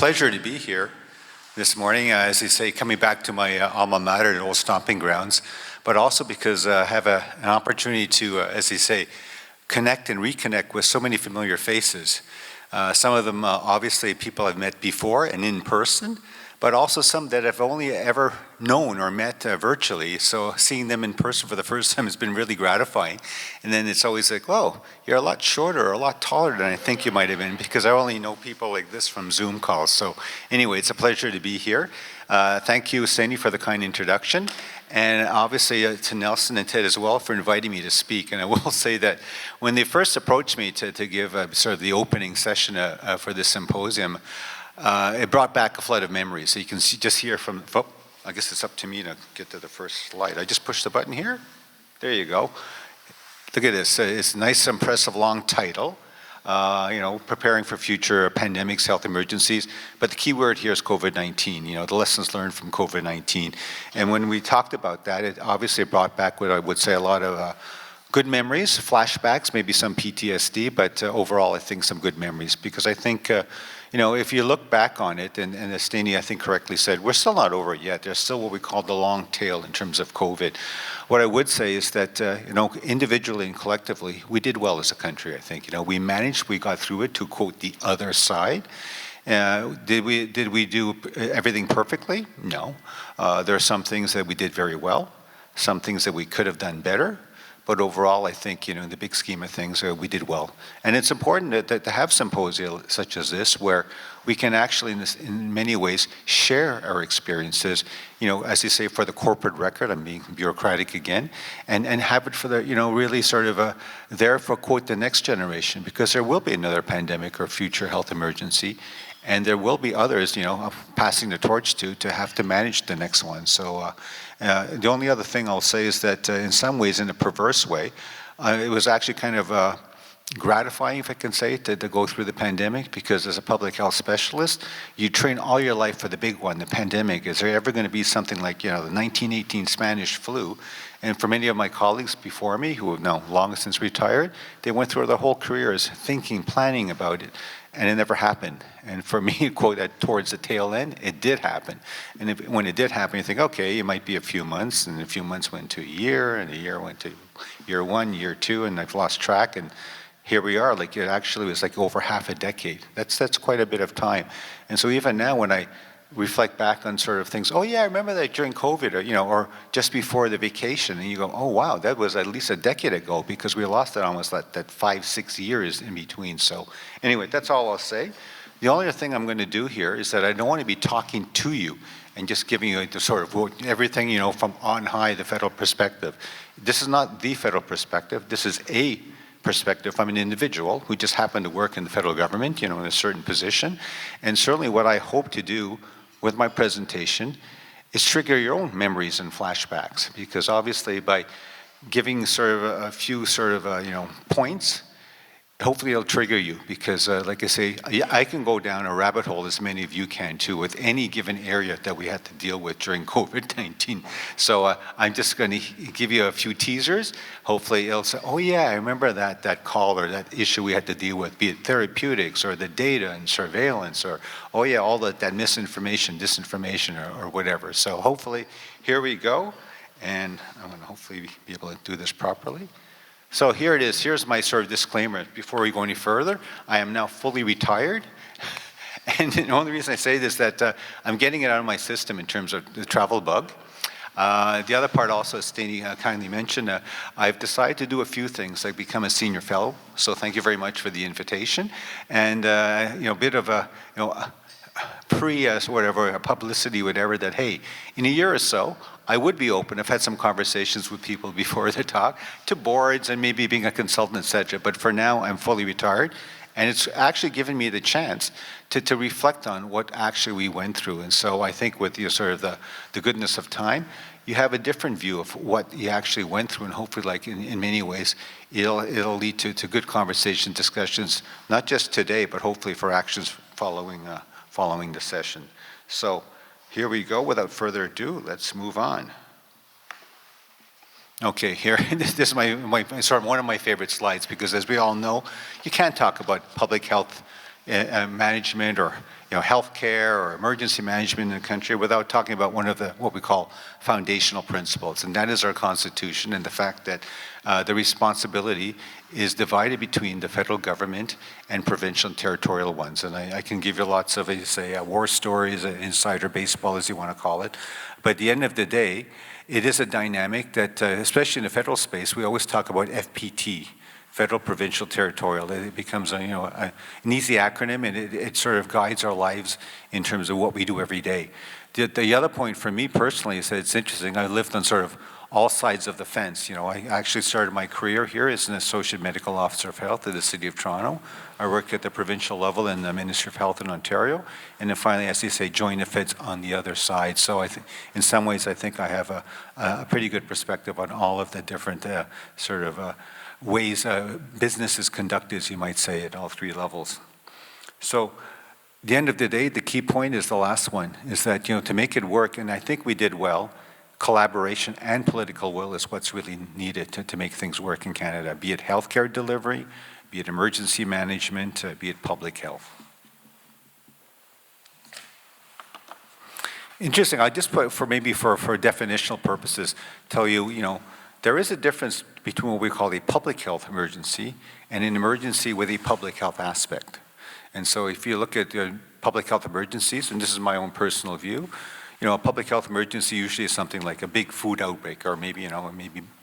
pleasure to be here this morning, as they say, coming back to my alma mater, the old stomping grounds, but also because I have an opportunity to, as they say, connect and reconnect with so many familiar faces. Some of them, obviously, people I've met before and in person, but also some that I've only ever known or met virtually. So seeing them in person for the first time has been really gratifying. And then it's always like, whoa, you're a lot shorter or a lot taller than I think you might have been, because I only know people like this from Zoom calls. So anyway, it's a pleasure to be here. Thank you, Sandy, for the kind introduction. And obviously to Nelson and Ted as well for inviting me to speak. And I will say that when they first approached me to give sort of the opening session for this symposium, it brought back a flood of memories. So you can see just here from, oh, I guess it's up to me to get to the first slide. I just pushed the button here. There you go. Look at this. It's a nice, impressive, long title. Preparing for future pandemics, health emergencies. But the key word here is COVID-19, the lessons learned from COVID-19. And when we talked about that, it obviously brought back what I would say a lot of good memories, flashbacks, maybe some PTSD, but overall I think some good memories. Because I think, if you look back on it, and as Steny, I think correctly said, we're still not over it yet. There's still what we call the long tail in terms of COVID. What I would say is that, individually and collectively, we did well as a country, I think. We managed, we got through it to quote the other side. Did we do everything perfectly? No. There are some things that we did very well, some things that we could have done better. But overall, I think, in the big scheme of things, we did well. And it's important to have symposia such as this, where we can actually, in many ways, share our experiences, as you say, for the corporate record. I'm being bureaucratic again, and have it for the, really sort of there for, quote, the next generation, because there will be another pandemic or future health emergency, and there will be others, passing the torch to have to manage the next one. So the only other thing I'll say is that in some ways, in a perverse way, it was actually kind of gratifying, if I can say, to go through the pandemic, because as a public health specialist, you train all your life for the big one, the pandemic. Is there ever going to be something like, the 1918 Spanish flu? And for many of my colleagues before me, who have now long since retired, they went through their whole careers thinking, planning about it, and it never happened. And for me, quote, towards the tail end, it did happen. And when it did happen, you think, okay, it might be a few months, and a few months went to a year, and a year went to year one, year two, and I've lost track. And here we are, like it actually was like over half a decade. That's quite a bit of time. And so even now, when I reflect back on sort of things, oh yeah, I remember that during COVID, or just before the vacation, and you go, oh wow, that was at least a decade ago, that we lost it almost that 5-6 years in between. So anyway, that's all I'll say. The only other thing I'm going to do here is that I don't want to be talking to you and just giving you the sort of everything, from on high, the federal perspective. This is not the federal perspective. This is a perspective. I'm an individual who just happened to work in the federal government, in a certain position. And certainly what I hope to do with my presentation is trigger your own memories and flashbacks, because obviously by giving sort of a few sort of points, hopefully it'll trigger you, because like I say, I can go down a rabbit hole, as many of you can too, with any given area that we had to deal with during COVID-19. So I'm just going to give you a few teasers. Hopefully it'll say, oh yeah, I remember that call or that issue we had to deal with, be it therapeutics or the data and surveillance, or oh yeah, all that misinformation, disinformation, or whatever. So hopefully, here we go, and I'm going to hopefully be able to do this properly. So here it is. Here's my sort of disclaimer. Before we go any further, I am now fully retired. And the only reason I say this is that I'm getting it out of my system in terms of the travel bug. The other part also, as Steny kindly mentioned, I've decided to do a few things, like become a senior fellow. So thank you very much for the invitation. And a bit of a whatever, publicity, whatever, that hey, in a year or so, I would be open. I've had some conversations with people before the talk, to boards and maybe being a consultant, etc. But for now, I'm fully retired. And it's actually given me the chance to reflect on what actually we went through. And so I think with sort of the goodness of time, you have a different view of what you actually went through, and hopefully, like in many ways, it'll lead to good conversation, discussions, not just today, but hopefully for actions following the session. So here we go. Without further ado, let's move on. Okay, here, this is my sort of one of my favorite slides, because as we all know, you can't talk about public health management or healthcare or emergency management in the country without talking about one of the what we call foundational principles, and that is our Constitution and the fact that the responsibility is divided between the federal government and provincial and territorial ones. And I can give you lots of, war stories, insider baseball, as you want to call it. But at the end of the day, it is a dynamic that, especially in the federal space, we always talk about FPT, federal, provincial, territorial. It becomes an easy acronym, and it sort of guides our lives in terms of what we do every day. The other point for me personally is that it's interesting. I lived on sort of all sides of the fence. I actually started my career here as an associate medical officer of health at the City of Toronto. I worked at the provincial level in the Ministry of Health in Ontario, and then finally, as you say, joined the feds on the other side. So I think, in some ways, I think I have a pretty good perspective on all of the different ways business is conducted, as you might say, at all three levels. So at the end of the day, the key point is the last one, is that, to make it work, and I think we did well, collaboration and political will is what's really needed to make things work in Canada, be it healthcare delivery, be it emergency management, be it public health. Interesting, I just put, for definitional purposes, tell you, there is a difference between what we call a public health emergency and an emergency with a public health aspect. And so if you look at the public health emergencies, and this is my own personal view, a public health emergency usually is something like a big food outbreak, or maybe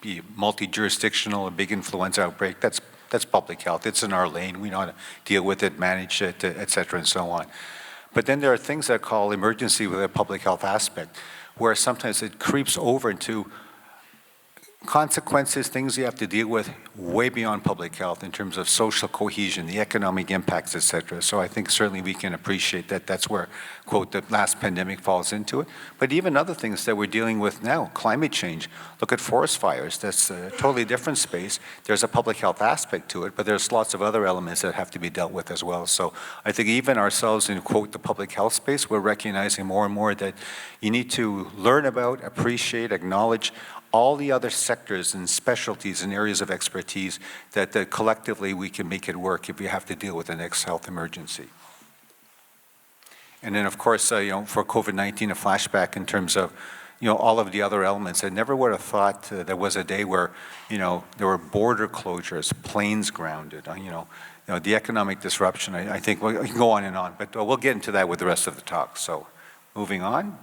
be multi-jurisdictional, a big influenza outbreak. That's public health. It's in our lane. We know how to deal with it, manage it, et cetera, and so on. But then there are things that I call emergency with a public health aspect, where sometimes it creeps over into consequences, things you have to deal with way beyond public health in terms of social cohesion, the economic impacts, et cetera. So I think certainly we can appreciate that that's where, quote, the last pandemic falls into it. But even other things that we're dealing with now, climate change. Look at forest fires. That's a totally different space. There's a public health aspect to it, but there's lots of other elements that have to be dealt with as well. So I think even ourselves in, quote, the public health space, we're recognizing more and more that you need to learn about, appreciate, acknowledge all the other sectors and specialties and areas of expertise that collectively we can make it work if we have to deal with the next health emergency. And then, of course, for COVID-19, a flashback in terms of, all of the other elements. I never would have thought there was a day where, there were border closures, planes grounded, the economic disruption. I think we can go on, but we'll get into that with the rest of the talk. So, moving on.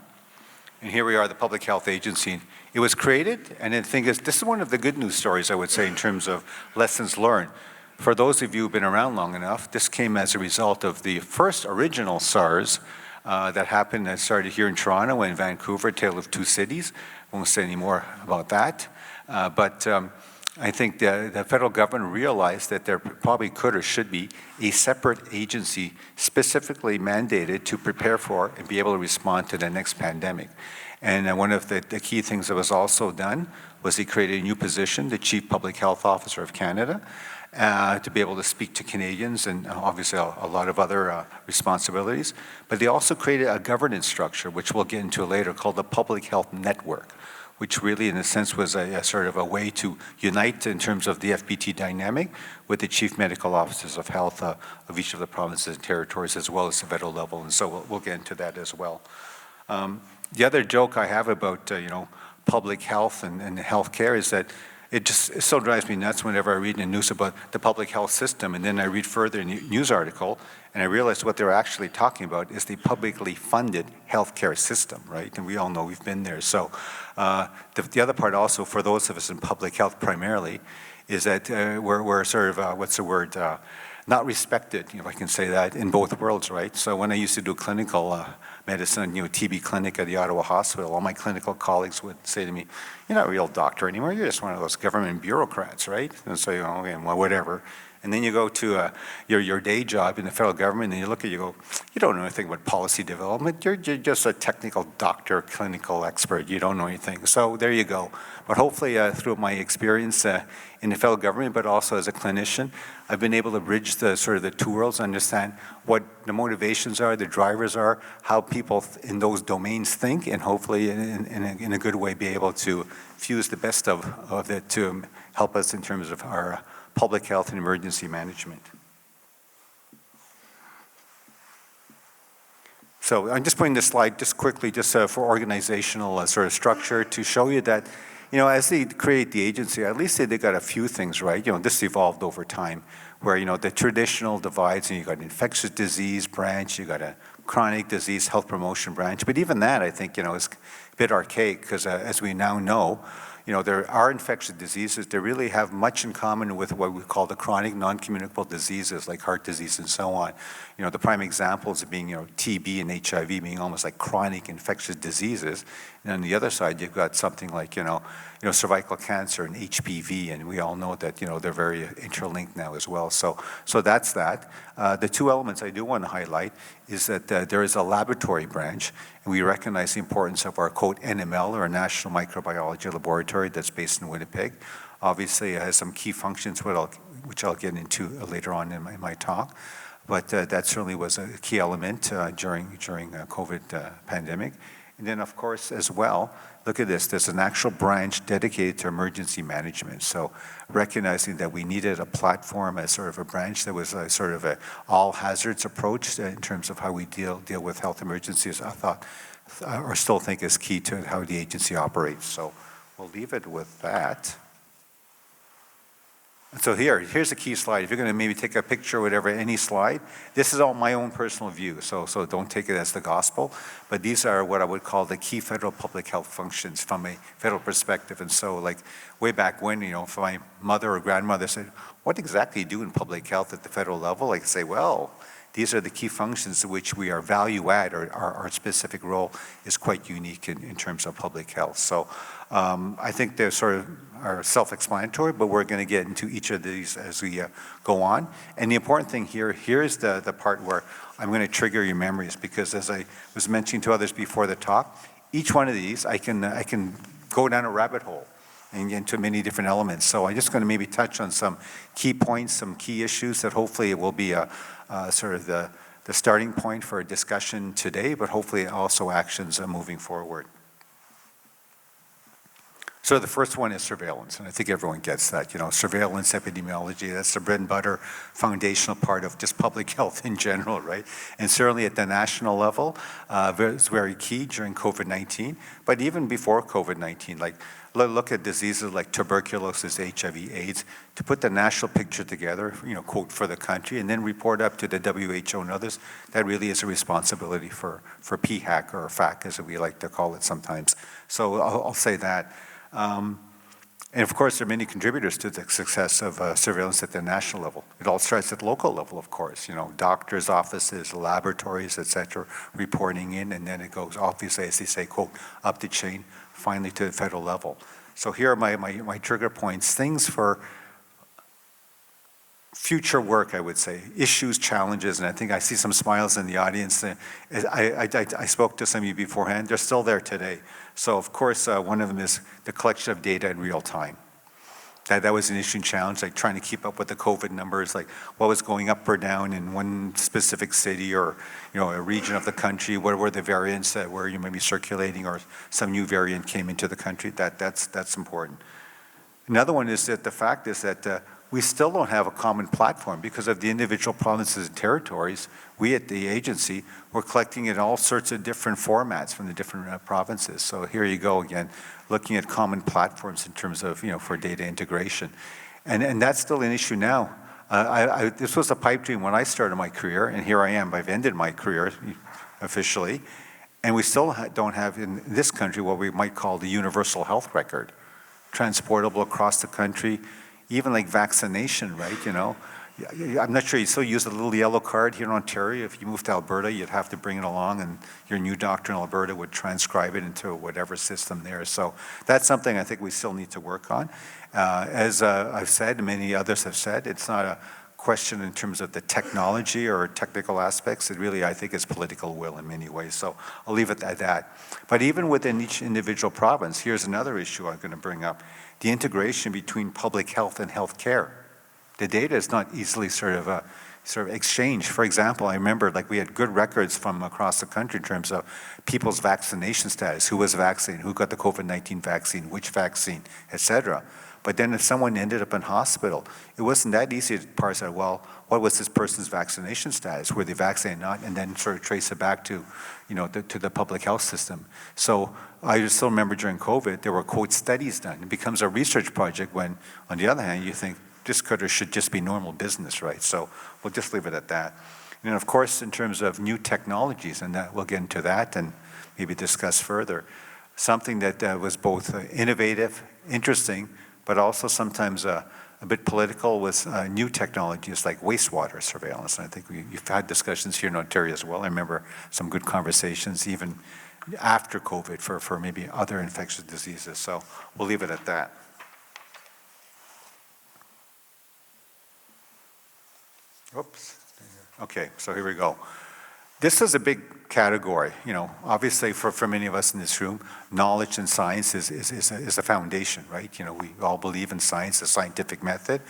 And here we are, the Public Health Agency. It was created, and the thing is, this is one of the good news stories, I would say, in terms of lessons learned. For those of you who've been around long enough, this came as a result of the first original SARS that started here in Toronto and Vancouver, Tale of Two Cities. Won't say any more about that. But I think the federal government realized that there probably could or should be a separate agency specifically mandated to prepare for and be able to respond to the next pandemic. And one of the key things that was also done was he created a new position, the Chief Public Health Officer of Canada, to be able to speak to Canadians and obviously a lot of other responsibilities. But they also created a governance structure, which we'll get into later, called the Public Health Network, which really, in a sense, was a sort of a way to unite in terms of the FPT dynamic with the chief medical officers of health of each of the provinces and territories, as well as the federal level. And so we'll get into that as well. The other joke I have about public health and healthcare is that it so drives me nuts whenever I read in the news about the public health system, and then I read further in a news article, and I realize what they're actually talking about is the publicly funded healthcare system, right? And we all know we've been there. So the other part also, for those of us in public health primarily, is that we're sort of, not respected, if I can say that, in both worlds, right? So when I used to do clinical medicine, TB clinic at the Ottawa Hospital, all my clinical colleagues would say to me, "You're not a real doctor anymore, you're just one of those government bureaucrats," right? And so, okay, well, whatever. And then you go to your day job in the federal government and you look at it, you go, you don't know anything about policy development. You're just a technical doctor, clinical expert. You don't know anything. So there you go. But hopefully through my experience in the federal government, but also as a clinician, I've been able to bridge the two worlds, understand what the motivations are, the drivers are, how people in those domains think, and hopefully in a good way be able to fuse the best of it to help us in terms of our public health and emergency management. So I'm just putting this slide just quickly, just for organizational sort of structure to show you that, as they create the agency, at least they got a few things right. This evolved over time where, the traditional divides, and you got an infectious disease branch, you got a chronic disease health promotion branch. But even that, I think, is a bit archaic because as we now know, there are infectious diseases. They really have much in common with what we call the chronic non-communicable diseases like heart disease and so on. The prime examples of being, TB and HIV being almost like chronic infectious diseases. And on the other side, you've got something like, cervical cancer and HPV, and we all know that, they're very interlinked now as well. So that's that. The two elements I do want to highlight is that there is a laboratory branch, and we recognize the importance of our, quote, NML, or National Microbiology Laboratory that's based in Winnipeg. Obviously, it has some key functions, which I'll get into later on in my talk. But that certainly was a key element during COVID pandemic. And then, of course, as well, look at this. There's an actual branch dedicated to emergency management. So recognizing that we needed a platform as sort of a branch that was a sort of a all hazards approach in terms of how we deal with health emergencies, I thought, or still think is key to how the agency operates. So we'll leave it with that. So here's a key slide. If you're going to maybe take a picture or whatever, any slide, this is all my own personal view, so don't take it as the gospel. But these are what I would call the key federal public health functions from a federal perspective. And so like way back when, if my mother or grandmother said, what exactly do you do in public health at the federal level? I could say, well, these are the key functions to which we are value add, or our specific role is quite unique in terms of public health. So I think they're sort of are self-explanatory, but we're going to get into each of these as we go on. And the important thing here's the part where I'm going to trigger your memories, because as I was mentioning to others before the talk, each one of these I can go down a rabbit hole and get into many different elements. So I'm just going to maybe touch on some key points, some key issues that hopefully it will be sort of the starting point for a discussion today, but hopefully also actions moving forward. So the first one is surveillance, and I think everyone gets that. Surveillance, epidemiology, that's the bread and butter foundational part of just public health in general, right? And certainly at the national level, it's very key during COVID-19, but even before COVID-19, like look at diseases like tuberculosis, HIV, AIDS, to put the national picture together, quote, for the country, and then report up to the WHO and others, that really is a responsibility for PHAC, or FAC as we like to call it sometimes. So I'll say that. And of course, there are many contributors to the success of surveillance at the national level. It all starts at local level, of course, doctors' offices, laboratories, et cetera, reporting in, and then it goes, obviously, as they say, quote, up the chain, finally to the federal level. So here are my trigger points, things for future work, I would say, issues, challenges, and I think I see some smiles in the audience. I spoke to some of you beforehand, they're still there today. So of course, one of them is the collection of data in real time. That was an issue and challenge, like trying to keep up with the COVID numbers, like what was going up or down in one specific city or a region of the country, what were the variants that were maybe circulating, or some new variant came into the country. That's important. Another one is that the fact is that we still don't have a common platform because of the individual provinces and territories. We at the agency, we're collecting in all sorts of different formats from the different provinces. So here you go again, looking at common platforms in terms of, for data integration. And that's still an issue now. This was a pipe dream when I started my career, and here I am, I've ended my career officially, and we still don't have in this country what we might call the universal health record, transportable across the country. Even like vaccination, right, I'm not sure you still use a little yellow card here in Ontario. If you move to Alberta, you'd have to bring it along, and your new doctor in Alberta would transcribe it into whatever system there. So that's something I think we still need to work on. As I've said, and many others have said, it's not a question in terms of the technology or technical aspects. It really, I think, is political will in many ways. So I'll leave it at that. But even within each individual province, here's another issue I'm going to bring up. The integration between public health and health care. The data is not easily sort of exchanged. For example, I remember we had good records from across the country in terms of people's vaccination status, who was vaccinated, who got the COVID-19 vaccine, which vaccine, et cetera. But then if someone ended up in hospital, it wasn't that easy to parse out, well, what was this person's vaccination status? Were they vaccinated or not? And then sort of trace it back to, to the public health system. So I just still remember during COVID, there were, quote, studies done. It becomes a research project when, on the other hand, you think this could or should just be normal business, right? So we'll just leave it at that. And of course, in terms of new technologies, and that we'll get into that and maybe discuss further, something that was both innovative, interesting, but also sometimes a bit political was new technologies like wastewater surveillance. And I think you've had discussions here in Ontario as well. I remember some good conversations even after COVID for maybe other infectious diseases. So we'll leave it at that. Oops. Okay, so here we go. This is a big category. Obviously for many of us in this room, knowledge and science is a foundation, right? We all believe in science, the scientific method.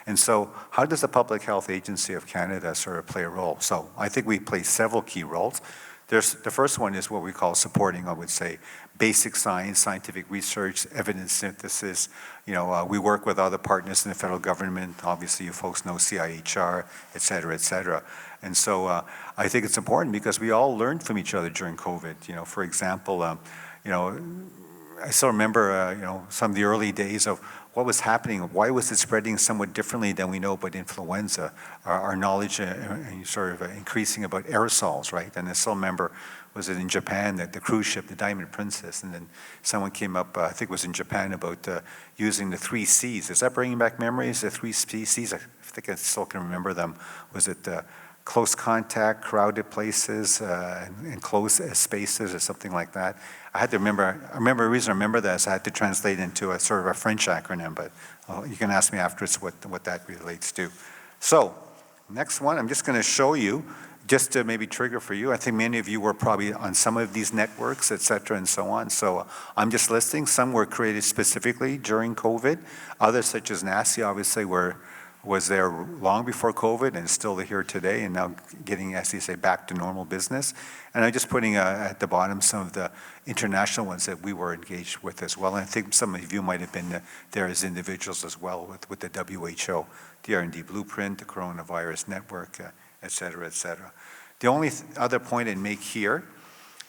And so how does the Public Health Agency of Canada sort of play a role? So I think we play several key roles. The first one is what we call supporting, I would say, basic science, scientific research, evidence synthesis. We work with other partners in the federal government. Obviously, you folks know CIHR, et cetera, et cetera. And so I think it's important because we all learned from each other during COVID. For example, I still remember, some of the early days of what was happening, why was it spreading somewhat differently than we know about influenza, our knowledge sort of increasing about aerosols, right? And I still remember, was it in Japan, that the cruise ship, the Diamond Princess, and then someone came up, I think it was in Japan, about using the 3 C's. Is that bringing back memories, the 3 C's? I think I still can remember them. Was it close contact, crowded places, and closed spaces or something like that? The reason I remember that is I had to translate into a sort of a French acronym, but you can ask me afterwards what that relates to. So, next one, I'm just going to show you, just to maybe trigger for you. I think many of you were probably on some of these networks, et cetera, and so on. So I'm just listing. Some were created specifically during COVID. Others, such as NACI, obviously was there long before COVID and still here today, and now getting, as you say, back to normal business. And I'm just putting at the bottom some of the international ones that we were engaged with as well. And I think some of you might have been there as individuals as well with the WHO, the R&D Blueprint, the Coronavirus Network, et cetera, et cetera. The only other point I'd make here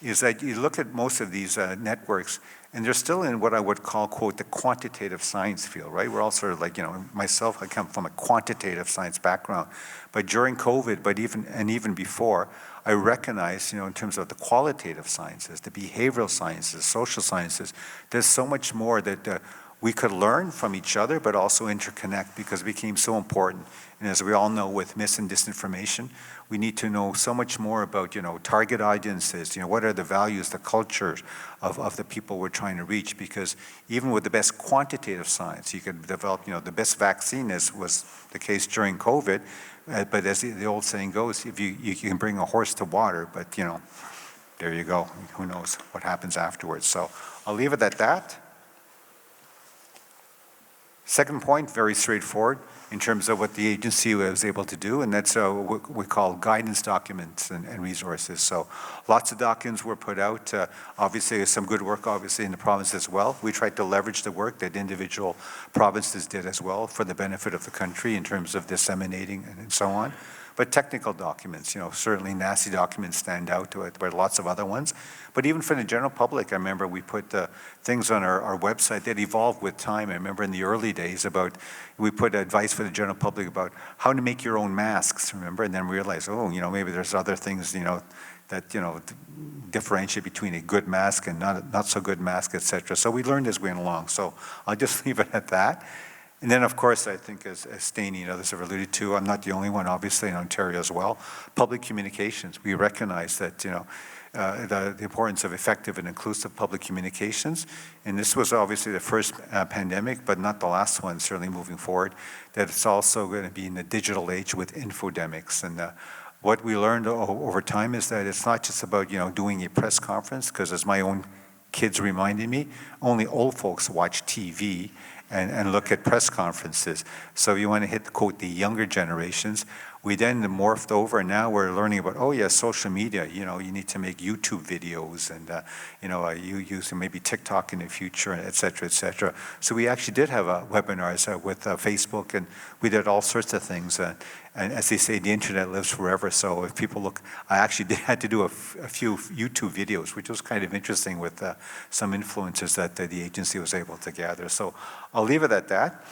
is that you look at most of these networks, and they're still in what I would call, quote, the quantitative science field, right? We're all sort of like, myself, I come from a quantitative science background. But during COVID, even before, I recognize, in terms of the qualitative sciences, the behavioral sciences, social sciences, there's so much more that we could learn from each other, but also interconnect because it became so important. And as we all know, with mis and disinformation, we need to know so much more about, target audiences, what are the values, the cultures of the people we're trying to reach, because even with the best quantitative science, you could develop, the best vaccine, as was the case during COVID, but as the old saying goes, if you can bring a horse to water, but, there you go, who knows what happens afterwards. So I'll leave it at that. Second point, very straightforward in terms of what the agency was able to do, and that's what we call guidance documents and resources. So lots of documents were put out. Obviously, there's some good work, obviously, in the province as well. We tried to leverage the work that individual provinces did as well for the benefit of the country in terms of disseminating and so on. But technical documents, certainly NACI documents stand out to it, but lots of other ones. But even for the general public, I remember we put things on our website that evolved with time. I remember in the early days we put advice for the general public about how to make your own masks, remember? And then we realized, maybe there's other things, that, differentiate between a good mask and not so good mask, et cetera. So we learned as we went along. So I'll just leave it at that. And then, of course, I think as Steny and others have alluded to, I'm not the only one, obviously, in Ontario as well, public communications. We recognize that, the importance of effective and inclusive public communications. And this was obviously the first pandemic, but not the last one, certainly moving forward, that it's also going to be in the digital age with infodemics. And what we learned over time is that it's not just about, doing a press conference, because as my own kids reminded me, only old folks watch TV and look at press conferences. So you want to hit, quote, the younger generations. We then morphed over, and now we're learning about, oh yeah, social media, you need to make YouTube videos, and you use maybe TikTok in the future, et cetera, et cetera. So we actually did have webinars with Facebook, and we did all sorts of things. And as they say, the internet lives forever. So if people look, I actually had to do a few YouTube videos, which was kind of interesting with some influences that the agency was able to gather. So I'll leave it at that.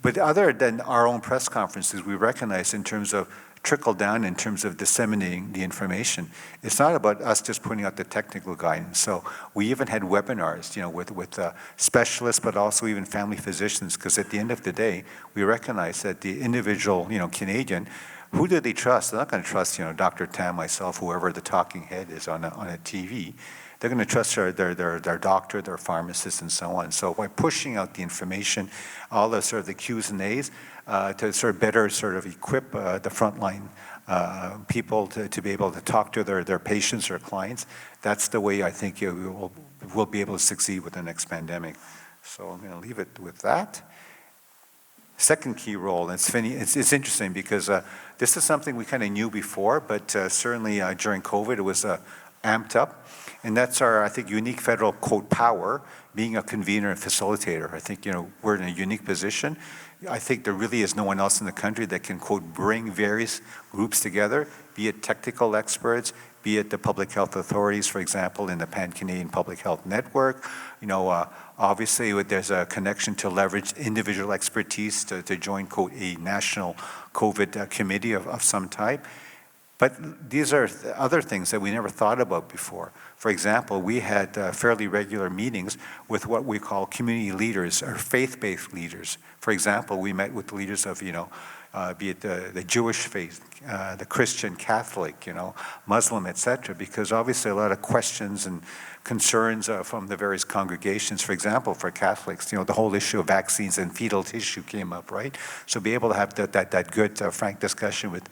But other than our own press conferences, we recognize in terms of trickle down, in terms of disseminating the information, it's not about us just putting out the technical guidance. So we even had webinars, with specialists, but also even family physicians, because at the end of the day, we recognize that the individual, Canadian, who do they trust? They're not going to trust, Dr. Tam, myself, whoever the talking head is on a TV. They're going to trust their doctor, their pharmacist, and so on. So by pushing out the information, all the sort of the Q's and A's, to sort of better sort of equip the frontline people to be able to talk to their patients or clients, that's the way I think we'll be able to succeed with the next pandemic. So I'm going to leave it with that. Second key role, and it's interesting because this is something we kind of knew before, but certainly during COVID it was amped up. And that's our, I think, unique federal, quote, power, being a convener and facilitator. I think, we're in a unique position. I think there really is no one else in the country that can, quote, bring various groups together, be it technical experts, be it the public health authorities, for example, in the Pan-Canadian Public Health Network. Obviously, there's a connection to leverage individual expertise to join, quote, a national COVID committee of some type. But these are other things that we never thought about before. For example, we had fairly regular meetings with what we call community leaders or faith-based leaders. For example, we met with leaders of, be it the Jewish faith, the Christian, Catholic, Muslim, et cetera, because obviously a lot of questions and concerns from the various congregations. For example, for Catholics, the whole issue of vaccines and fetal tissue came up, right? So be able to have that good, frank discussion with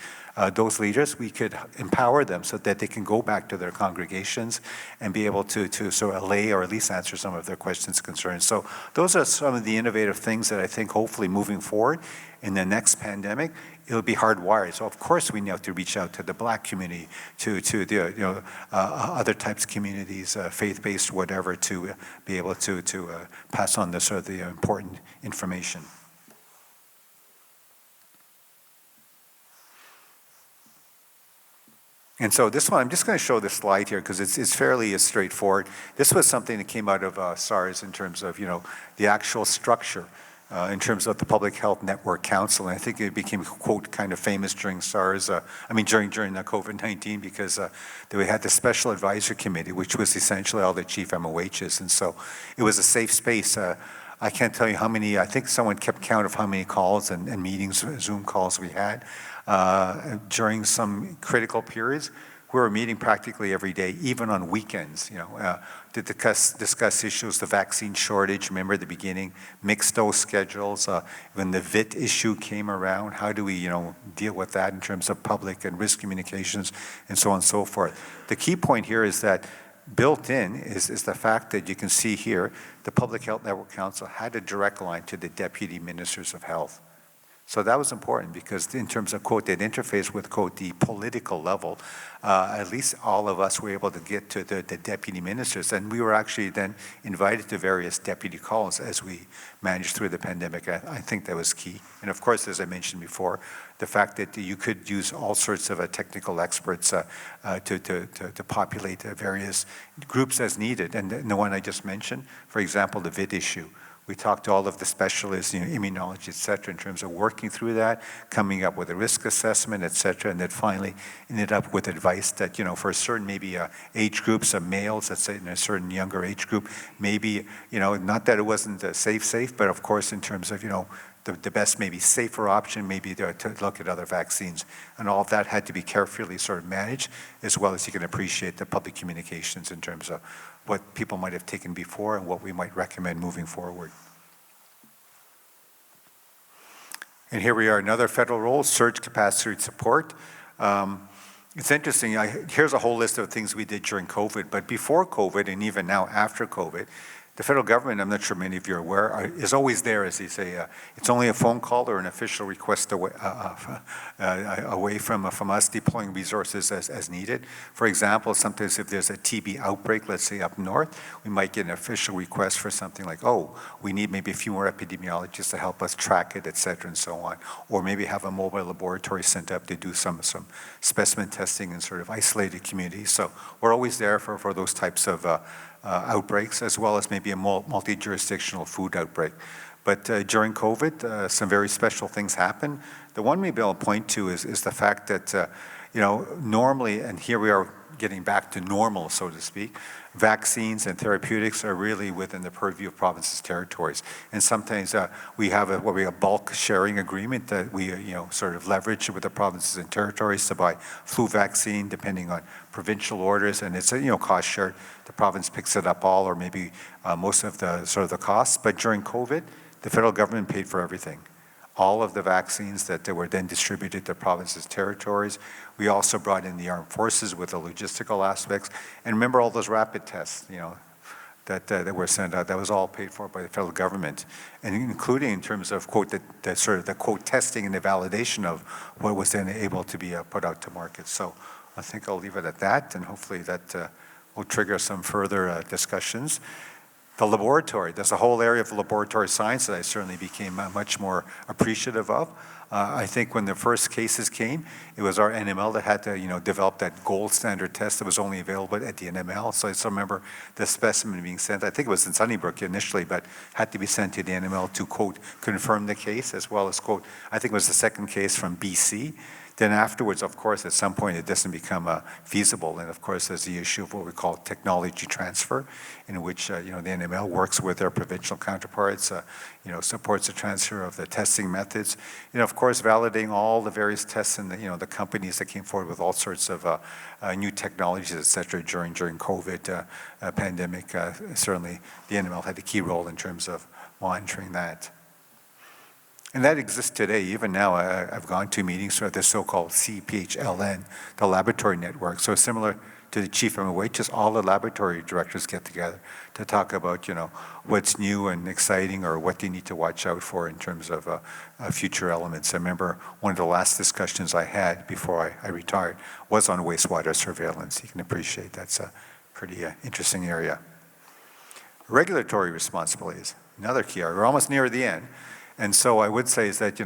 those leaders, we could empower them so that they can go back to their congregations and be able to sort of allay or at least answer some of their questions and concerns. So those are some of the innovative things that I think hopefully moving forward in the next pandemic, it'll be hardwired. So of course we need to reach out to the Black community, to the other types of communities, faith-based, whatever, to be able to pass on the sort of the important information. And so this one, I'm just going to show this slide here because it's fairly straightforward. This was something that came out of SARS in terms of, the actual structure. In terms of the Public Health Network Council. And I think it became, quote, kind of famous during SARS, during the COVID-19 because we had the Special Advisory Committee, which was essentially all the chief MOHs. And so it was a safe space. I can't tell you how many, I think someone kept count of how many calls and meetings, Zoom calls we had during some critical periods. We were meeting practically every day, even on weekends, to discuss issues, the vaccine shortage, remember at the beginning, mixed dose schedules, when the VIT issue came around, how do we, deal with that in terms of public and risk communications, and so on and so forth. The key point here is that built in is the fact that you can see here, the Public Health Network Council had a direct line to the Deputy Ministers of Health. So that was important because in terms of, quote, that interface with, quote, the political level, at least all of us were able to get to the deputy ministers. And we were actually then invited to various deputy calls as we managed through the pandemic. I think that was key. And of course, as I mentioned before, the fact that you could use all sorts of technical experts to populate various groups as needed. And the one I just mentioned, for example, the VIT issue. We talked to all of the specialists, immunology, et cetera, in terms of working through that, coming up with a risk assessment, et cetera, and then finally ended up with advice that, for a certain maybe age groups of males, let's say in a certain younger age group, maybe, not that it wasn't safe, but of course in terms of, the best, maybe safer option, maybe to look at other vaccines. And all of that had to be carefully sort of managed, as well as you can appreciate the public communications in terms of what people might have taken before and what we might recommend moving forward. And here we are, another federal role, surge capacity support. It's interesting, here's a whole list of things we did during COVID, but before COVID and even now after COVID, The federal government, I'm not sure many of you are aware, is always there, as they say. It's only a phone call or an official request away from us deploying resources as needed. For example, sometimes if there's a TB outbreak, let's say up north, we might get an official request for something like, oh, we need maybe a few more epidemiologists to help us track it, et cetera, and so on. Or maybe have a mobile laboratory sent up to do some specimen testing in sort of isolated communities. So we're always there for those types of outbreaks, as well as maybe a multi-jurisdictional food outbreak. But during COVID, some very special things happen. The one maybe I'll point to is the fact that, normally, and here we are getting back to normal, so to speak, vaccines and therapeutics are really within the purview of provinces' territories. And sometimes we have a bulk sharing agreement that we sort of leverage with the provinces and territories to buy flu vaccine depending on provincial orders, and it's cost shared. The province picks it up all or maybe most of the sort of the costs. But during COVID, the federal government paid for everything. All of the vaccines that were then distributed to provinces, territories. We also brought in the armed forces with the logistical aspects. And remember all those rapid tests, that were sent out. That was all paid for by the federal government, and including in terms of quote the sort of the quote testing and the validation of what was then able to be put out to market. So I think I'll leave it at that, and hopefully that will trigger some further discussions. The laboratory, there's a whole area of laboratory science that I certainly became much more appreciative of. I think when the first cases came, it was our NML that had to develop that gold standard test that was only available at the NML. So I still remember the specimen being sent, I think it was in Sunnybrook initially, but had to be sent to the NML to, quote, confirm the case, as well as, quote, I think it was the second case from BC. Then afterwards, of course, at some point it doesn't become feasible. And of course, there's the issue of what we call technology transfer, in which the NML works with their provincial counterparts, supports the transfer of the testing methods. Of course, validating all the various tests and the companies that came forward with all sorts of new technologies, et cetera, during COVID pandemic. Certainly, the NML had a key role in terms of monitoring that. And that exists today. Even now, I've gone to meetings for the so-called CPHLN, the laboratory network. So similar to the chief MOH, just all the laboratory directors get together to talk about, what's new and exciting or what they need to watch out for in terms of future elements. I remember one of the last discussions I had before I retired was on wastewater surveillance. You can appreciate that's a pretty interesting area. Regulatory responsibilities, another key area. We're almost near the end. And so I would say is that,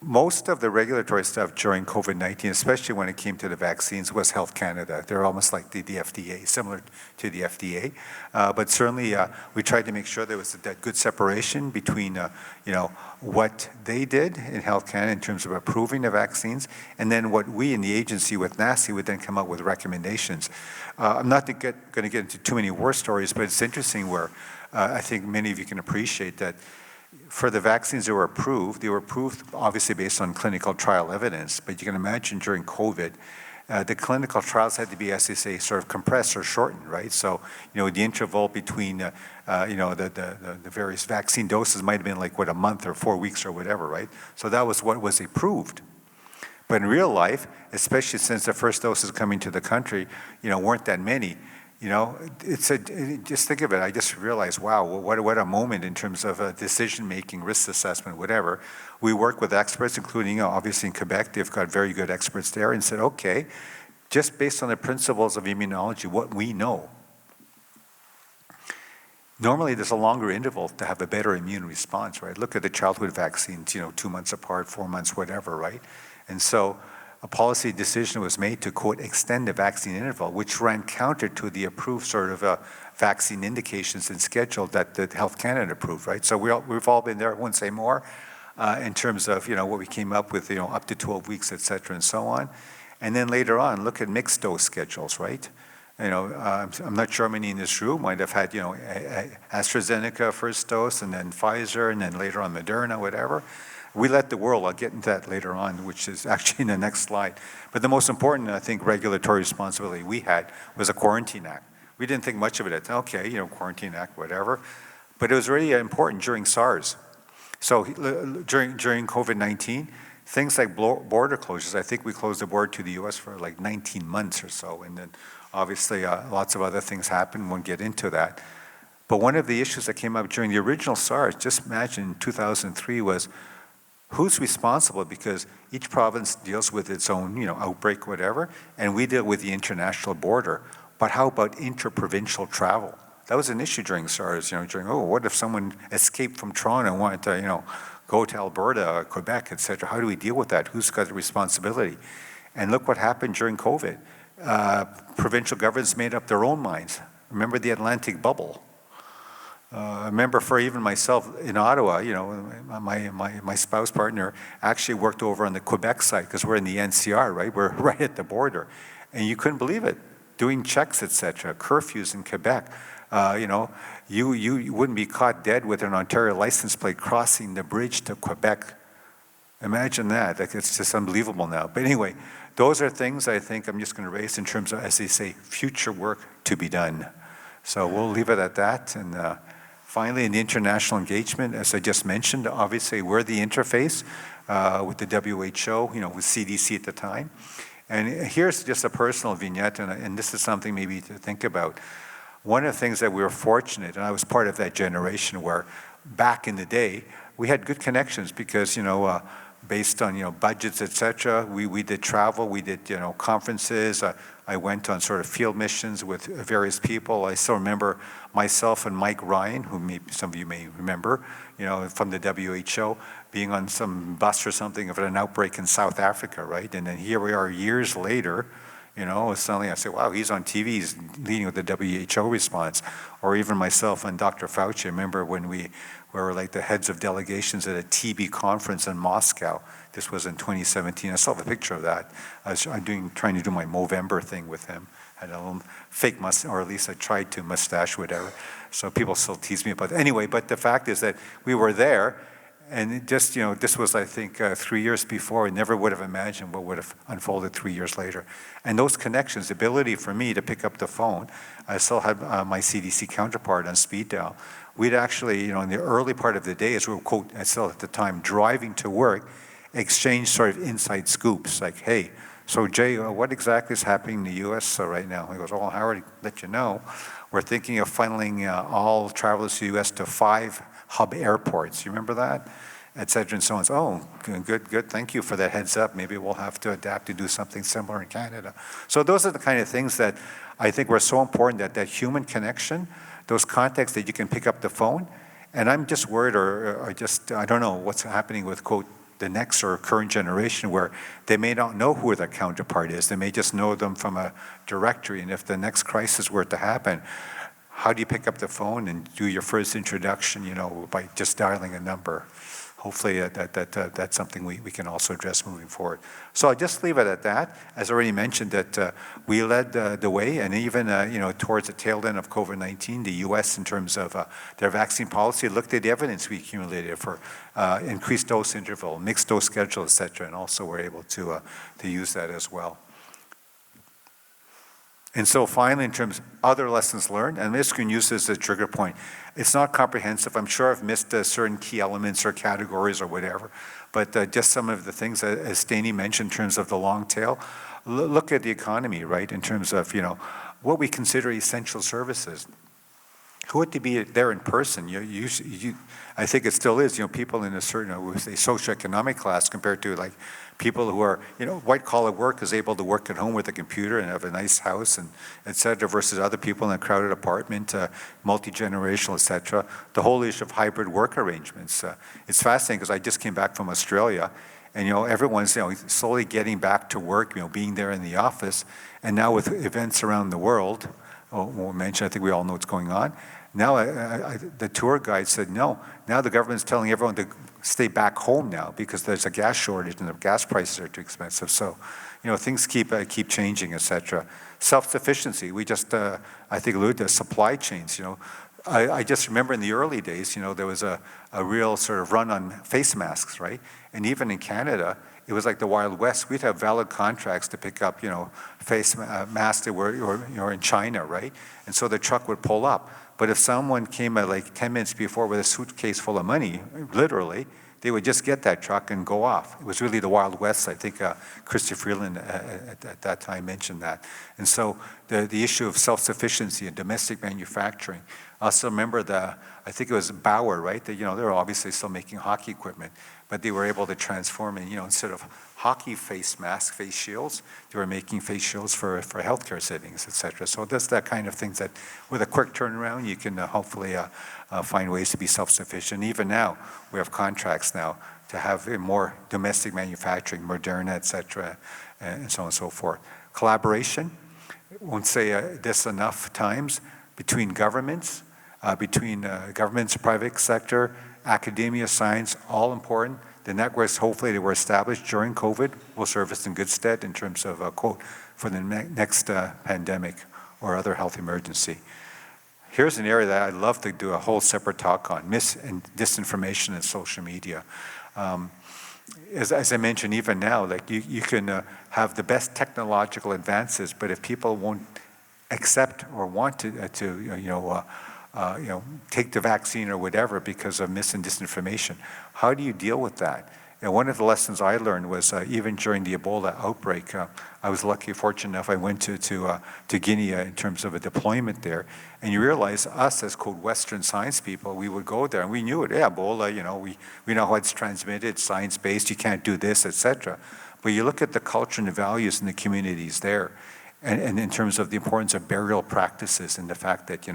most of the regulatory stuff during COVID-19, especially when it came to the vaccines, was Health Canada. They're almost like the FDA, similar to the FDA. But certainly we tried to make sure there was that good separation between, what they did in Health Canada in terms of approving the vaccines, and then what we in the agency with NACI would then come up with recommendations. I'm not going to get into too many war stories, but it's interesting where I think many of you can appreciate that for the vaccines that were approved, they were approved obviously based on clinical trial evidence, but you can imagine during COVID, the clinical trials had to be, as they say, sort of compressed or shortened, right? So, the interval between, the various vaccine doses might have been like, a month or 4 weeks or whatever, right? So that was what was approved. But in real life, especially since the first doses coming to the country, weren't that many, just think of it. I just realized, wow, what a moment in terms of decision-making, risk assessment, whatever. We work with experts, including obviously in Quebec, they've got very good experts there, and said, okay, just based on the principles of immunology, what we know, normally there's a longer interval to have a better immune response, right? Look at the childhood vaccines, 2 months apart, 4 months, whatever, right? And so a policy decision was made to, quote, extend the vaccine interval, which ran counter to the approved sort of vaccine indications and schedule that the Health Canada approved, right? So we've all been there, I won't say more, in terms of, what we came up with, up to 12 weeks, et cetera, and so on. And then later on, look at mixed dose schedules, right? I'm not sure how many in this room might have had, AstraZeneca first dose, and then Pfizer, and then later on Moderna, whatever. We let the world, I'll get into that later on, which is actually in the next slide. But the most important, I think, regulatory responsibility we had was a Quarantine Act. We didn't think much of it. Okay, Quarantine Act, whatever. But it was really important during SARS. So during COVID-19, things like border closures, I think we closed the border to the US for like 19 months or so. And then obviously lots of other things happened, won't get into that. But one of the issues that came up during the original SARS, just imagine in 2003, was who's responsible, because each province deals with its own, outbreak, whatever, and we deal with the international border. But how about interprovincial travel? That was an issue during SARS, what if someone escaped from Toronto and wanted to, go to Alberta, Quebec, et cetera? How do we deal with that? Who's got the responsibility? And look what happened during COVID. Provincial governments made up their own minds. Remember the Atlantic bubble? I remember for even myself in Ottawa, my spouse partner actually worked over on the Quebec side because we're in the NCR, right? We're right at the border. And you couldn't believe it. Doing checks, etc., curfews in Quebec. You wouldn't be caught dead with an Ontario license plate crossing the bridge to Quebec. Imagine that. It's just unbelievable now. But anyway, those are things I think I'm just going to raise in terms of, as they say, future work to be done. So we'll leave it at that. And finally, in the international engagement, as I just mentioned, obviously we're the interface with the WHO, with CDC at the time. And here's just a personal vignette, and this is something maybe to think about. One of the things that we were fortunate, and I was part of that generation where back in the day, we had good connections because, based on, budgets, et cetera, we did travel, we did, conferences. I went on sort of field missions with various people. I still remember myself and Mike Ryan, who some of you may remember, from the WHO, being on some bus or something of an outbreak in South Africa, right? And then here we are years later, suddenly I say, wow, he's on TV, he's leading with the WHO response. Or even myself and Dr. Fauci, I remember when we were like the heads of delegations at a TB conference in Moscow. This was in 2017. I still have a picture of that. I was trying to do my Movember thing with him. I had a little fake mustache, or at least I tried to mustache, whatever. So people still tease me about it. Anyway, but the fact is that we were there, and it just, this was, I think, 3 years before. I never would have imagined what would have unfolded 3 years later. And those connections, the ability for me to pick up the phone, I still had my CDC counterpart on speed dial. We'd actually, in the early part of the day, as we were, quote, still at the time, driving to work, exchange sort of inside scoops, like, hey, so Jay, what exactly is happening in the U.S. right now? He goes, Howard, let you know, we're thinking of funneling all travelers to the U.S. to 5 hub airports. You remember that? Et cetera, and so on. Oh, good, thank you for that heads up. Maybe we'll have to adapt to do something similar in Canada. So those are the kind of things that I think were so important, that human connection, those contexts that you can pick up the phone. And I'm just worried, or I don't know what's happening with, quote, the next or current generation, where they may not know who their counterpart is. They may just know them from a directory. And if the next crisis were to happen, how do you pick up the phone and do your first introduction, by just dialing a number? Hopefully that's something we can also address moving forward. So I'll just leave it at that. As I already mentioned, that we led the way, and even towards the tail end of COVID-19, the U.S. in terms of their vaccine policy looked at the evidence we accumulated for increased dose interval, mixed dose schedule, et cetera, and also were able to use that as well. And so finally, in terms of other lessons learned, and this can use this as a trigger point. It's not comprehensive. I'm sure I've missed certain key elements or categories or whatever, but just some of the things that, as Steny mentioned, in terms of the long tail. Look at the economy, right, in terms of, what we consider essential services. Who had to be there in person? I think it still is, people in a certain, we say, socioeconomic class compared to like people who are, white collar work is able to work at home with a computer and have a nice house and et cetera, versus other people in a crowded apartment, multi-generational, et cetera. The whole issue of hybrid work arrangements. It's fascinating because I just came back from Australia, and everyone's slowly getting back to work, being there in the office, and now with events around the world, won't mention, I think we all know what's going on. Now the tour guide said no. Now the government's telling everyone to stay back home now because there's a gas shortage and the gas prices are too expensive. So, things keep changing, et cetera. Self-sufficiency, we just, I think, alluded to supply chains, I just remember in the early days, there was a real sort of run on face masks, right? And even in Canada, it was like the Wild West. We'd have valid contracts to pick up, face masks that were in China, right? And so the truck would pull up. But if someone came at like 10 minutes before with a suitcase full of money, literally, they would just get that truck and go off. It was really the Wild West. I think Christopher Freeland at that time mentioned that. And so the issue of self-sufficiency and domestic manufacturing. I also remember I think it was Bauer, right? They were obviously still making hockey equipment, but they were able to transform and, instead of hockey face masks, face shields, they were making face shields for healthcare settings, et cetera. So that's that kind of things that with a quick turnaround, you can hopefully find ways to be self-sufficient. Even now, we have contracts now to have more domestic manufacturing, Moderna, et cetera, and so on and so forth. Collaboration, won't say this enough times, between governments, private sector, academia, science, all important. The networks, hopefully, that were established during COVID will serve us in good stead in terms of, quote, for the next pandemic or other health emergency. Here's an area that I'd love to do a whole separate talk on, mis and disinformation in social media. As I mentioned, even now, like you can have the best technological advances, but if people won't accept or want to take the vaccine or whatever because of mis and disinformation, how do you deal with that? And one of the lessons I learned was even during the Ebola outbreak, I was fortunate enough, I went to Guinea in terms of a deployment there, and you realize us as quote Western science people, we would go there and we knew it. Yeah, Ebola, we know how it's transmitted, science-based, you can't do this, etc. But you look at the culture and the values in the communities there, and in terms of the importance of burial practices and the fact that,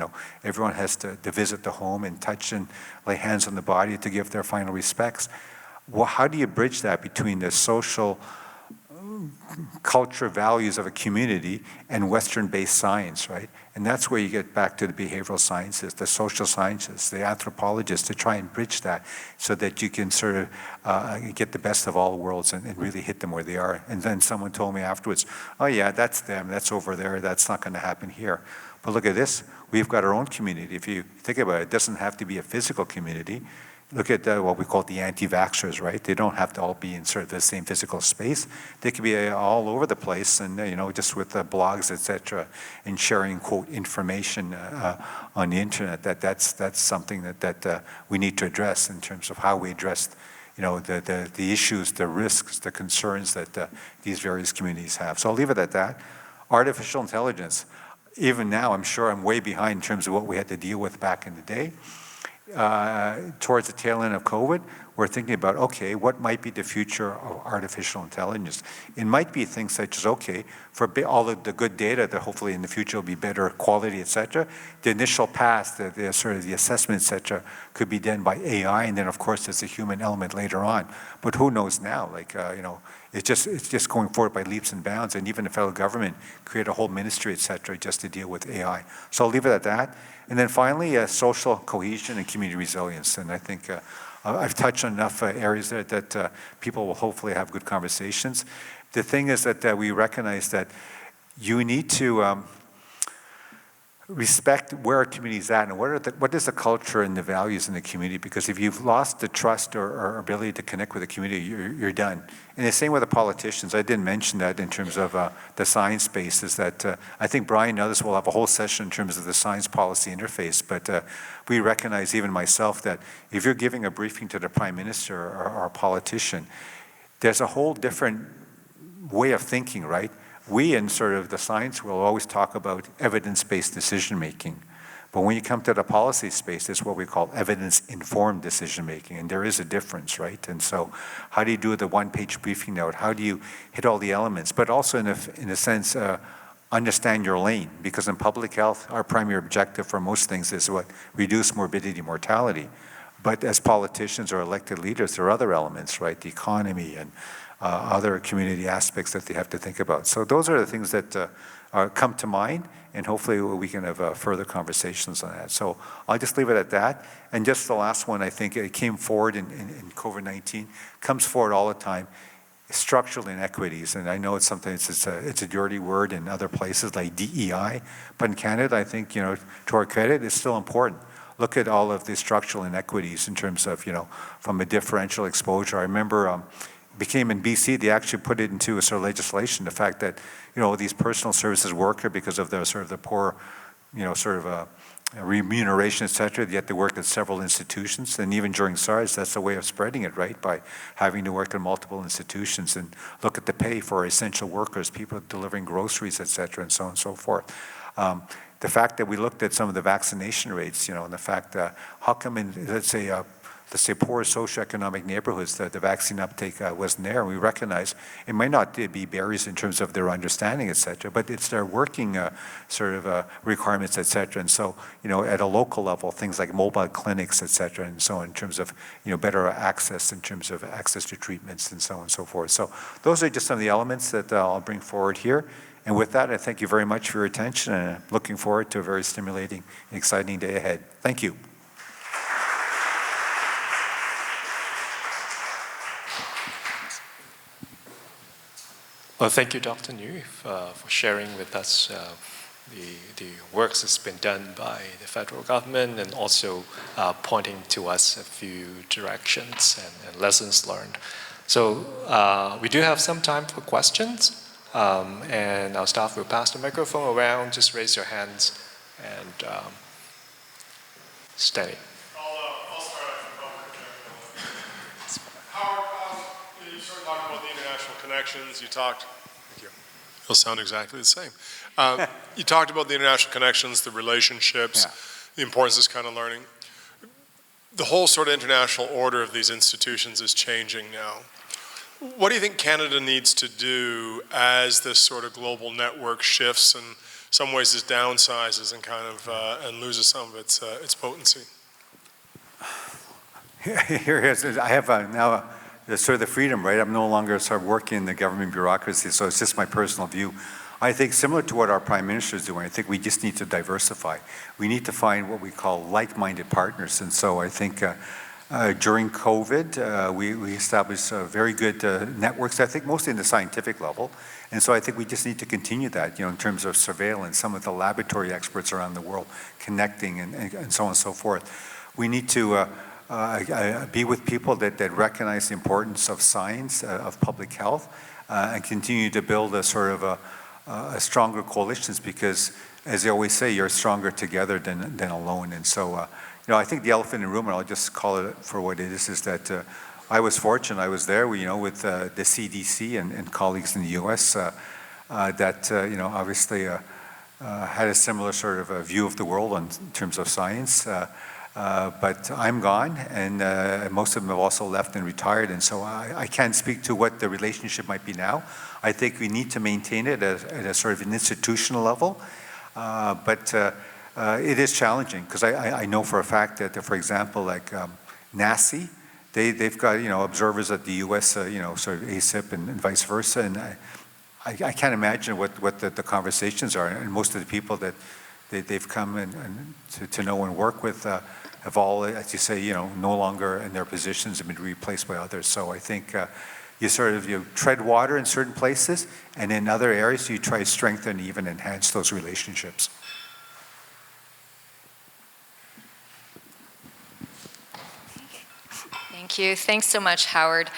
everyone has to visit the home and touch and lay hands on the body to give their final respects. Well, how do you bridge that between the social culture values of a community and Western-based science, right? And that's where you get back to the behavioral sciences, the social sciences, the anthropologists to try and bridge that so that you can sort of get the best of all worlds and really hit them where they are. And then someone told me afterwards, oh yeah, that's them, that's over there, that's not going to happen here. But look at this, we've got our own community. If you think about it, it doesn't have to be a physical community. Look at what we call the anti-vaxxers, right? They don't have to all be in sort of the same physical space. They could be all over the place and, just with blogs, et cetera, and sharing, quote, information on the internet. That's something that we need to address in terms of how we address, the issues, the risks, the concerns that these various communities have. So I'll leave it at that. Artificial intelligence. Even now, I'm sure I'm way behind in terms of what we had to deal with back in the day. Towards the tail end of COVID, we're thinking about, okay, what might be the future of artificial intelligence? It might be things such as, okay, for all of the good data that hopefully in the future will be better quality, et cetera, the initial pass, the sort of the assessment, et cetera, could be done by AI, and then of course there's a human element later on. But who knows now? Like, it's just going forward by leaps and bounds, and even the federal government create a whole ministry, et cetera, just to deal with AI. So I'll leave it at that. And then finally, social cohesion and community resilience. And I think I've touched on enough areas there that people will hopefully have good conversations. The thing is that we recognize that you need to respect where our community is at and what is the culture and the values in the community, because if you've lost the trust or ability to connect with the community, you're done. And the same with the politicians. I didn't mention that in terms of the science space, is that I think Brian and others will have a whole session in terms of the science policy interface, but we recognize, even myself, that if you're giving a briefing to the Prime Minister or a politician, there's a whole different way of thinking, right? We in sort of the science will always talk about evidence-based decision-making. But when you come to the policy space, it's what we call evidence-informed decision-making, and there is a difference, right? And so how do you do the one-page briefing note? How do you hit all the elements? But also in a sense, understand your lane, because in public health, our primary objective for most things is what? Reduce morbidity, mortality. But as politicians or elected leaders, there are other elements, right? The economy and other community aspects that they have to think about. So those are the things that come to mind, and hopefully we can have further conversations on that. So I'll just leave it at that. And just the last one, I think it came forward in COVID-19, comes forward all the time, structural inequities. And I know it's a dirty word in other places like DEI, but in Canada, I think, to our credit, it's still important. Look at all of the structural inequities in terms of, from a differential exposure. I remember became in BC, they actually put it into a sort of legislation, the fact that, these personal services worker, because of the sort of the poor, remuneration, et cetera. You have to work at several institutions, and even during SARS, that's a way of spreading it, right? By having to work in multiple institutions and look at the pay for essential workers, people delivering groceries, et cetera, and so on and so forth. The fact that we looked at some of the vaccination rates, and the fact that how come in, let's say poor socioeconomic neighborhoods, the vaccine uptake wasn't there. And we recognize it might not be barriers in terms of their understanding, et cetera, but it's their working requirements, et cetera. And so, at a local level, things like mobile clinics, et cetera, and so on, in terms of, better access, in terms of access to treatments, and so on and so forth. So those are just some of the elements that I'll bring forward here. And with that, I thank you very much for your attention, and I'm looking forward to a very stimulating and exciting day ahead. Thank you. Well, thank you, Dr. Njoo, for sharing with us the work that's been done by the federal government, and also pointing to us a few directions and lessons learned. So we do have some time for questions, and our staff will pass the microphone around. Just raise your hands and stay. I'll start Howard, you started talking about the international connections. You talked, thank you. It'll sound exactly the same. You talked about the international connections, the relationships, the importance of this kind of learning. The whole sort of international order of these institutions is changing now. What do you think Canada needs to do as this sort of global network shifts and in some ways it downsizes and kind of and loses some of its potency? I have now sort of the freedom, right? I'm no longer sort of working in the government bureaucracy, so it's just my personal view. I think similar to what our Prime Minister is doing, I think we just need to diversify. We need to find what we call like-minded partners, and so I think during COVID, we established very good networks, I think mostly in the scientific level. And so I think we just need to continue that, in terms of surveillance, some of the laboratory experts around the world connecting and so on and so forth. We need to be with people that recognize the importance of science, of public health, and continue to build a sort of a stronger coalitions, because as they always say, you're stronger together than alone. And so, I think the elephant in the room, and I'll just call it for what it is that I was fortunate. I was there, with the CDC and colleagues in the U.S. That, obviously had a similar sort of a view of the world in terms of science. But I'm gone, and most of them have also left and retired, and so I can't speak to what the relationship might be now. I think we need to maintain it at a sort of an institutional level, but it is challenging, because I know for a fact that, for example, like NACI, they've got observers at the U.S. Sort of ACIP and vice versa, and I can't imagine what the conversations are, and most of the people that they've come and to know and work with have all, as you say, no longer in their positions and been replaced by others. So I think you sort of tread water in certain places, and in other areas you try to strengthen, even enhance those relationships. Thank you. Thanks so much, Howard.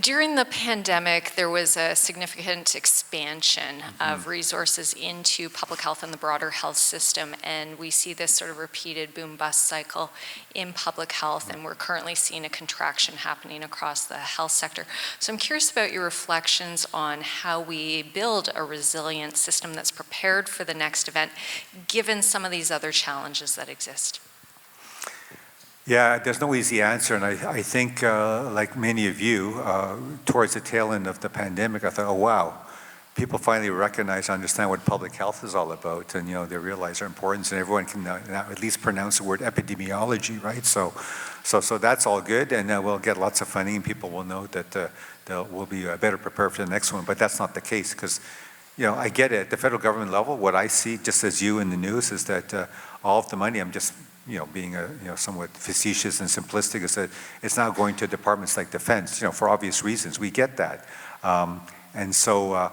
During the pandemic, there was a significant expansion of resources into public health and the broader health system, and we see this sort of repeated boom-bust cycle in public health, and we're currently seeing a contraction happening across the health sector. So I'm curious about your reflections on how we build a resilient system that's prepared for the next event, given some of these other challenges that exist. Yeah, there's no easy answer, and I think, like many of you, towards the tail end of the pandemic, I thought, oh wow, people finally recognize, understand what public health is all about, and they realize their importance, and everyone can now at least pronounce the word epidemiology, right? So that's all good, and we'll get lots of funding, and people will know that we'll be better prepared for the next one. But that's not the case, because I get it. At the federal government level, what I see, just as you in the news, is that all of the money, I'm just being somewhat facetious and simplistic, is that it's now going to departments like defense, for obvious reasons. We get that. And so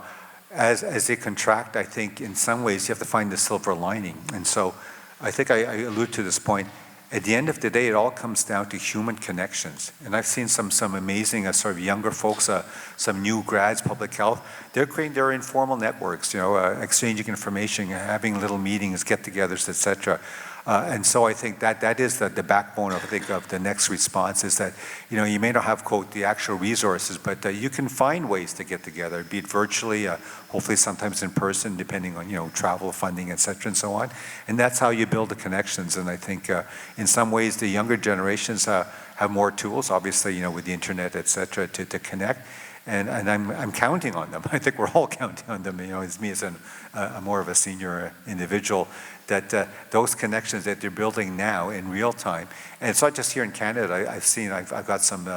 as they contract, I think in some ways you have to find the silver lining. And so I think I allude to this point. at the end of the day, it all comes down to human connections. And I've seen some amazing sort of younger folks, some new grads, public health. They're creating their informal networks, exchanging information, having little meetings, get-togethers, etc. And so I think that is the backbone of the next response is that, you may not have, quote, the actual resources, but you can find ways to get together, be it virtually, hopefully sometimes in person, depending on, travel, funding, et cetera, and so on. And that's how you build the connections. And I think in some ways the younger generations have more tools, obviously, with the internet, et cetera, to connect. And I'm counting on them. I think we're all counting on them, as me as a more of a senior individual, that those connections that they're building now in real time, and it's not just here in Canada. I've got some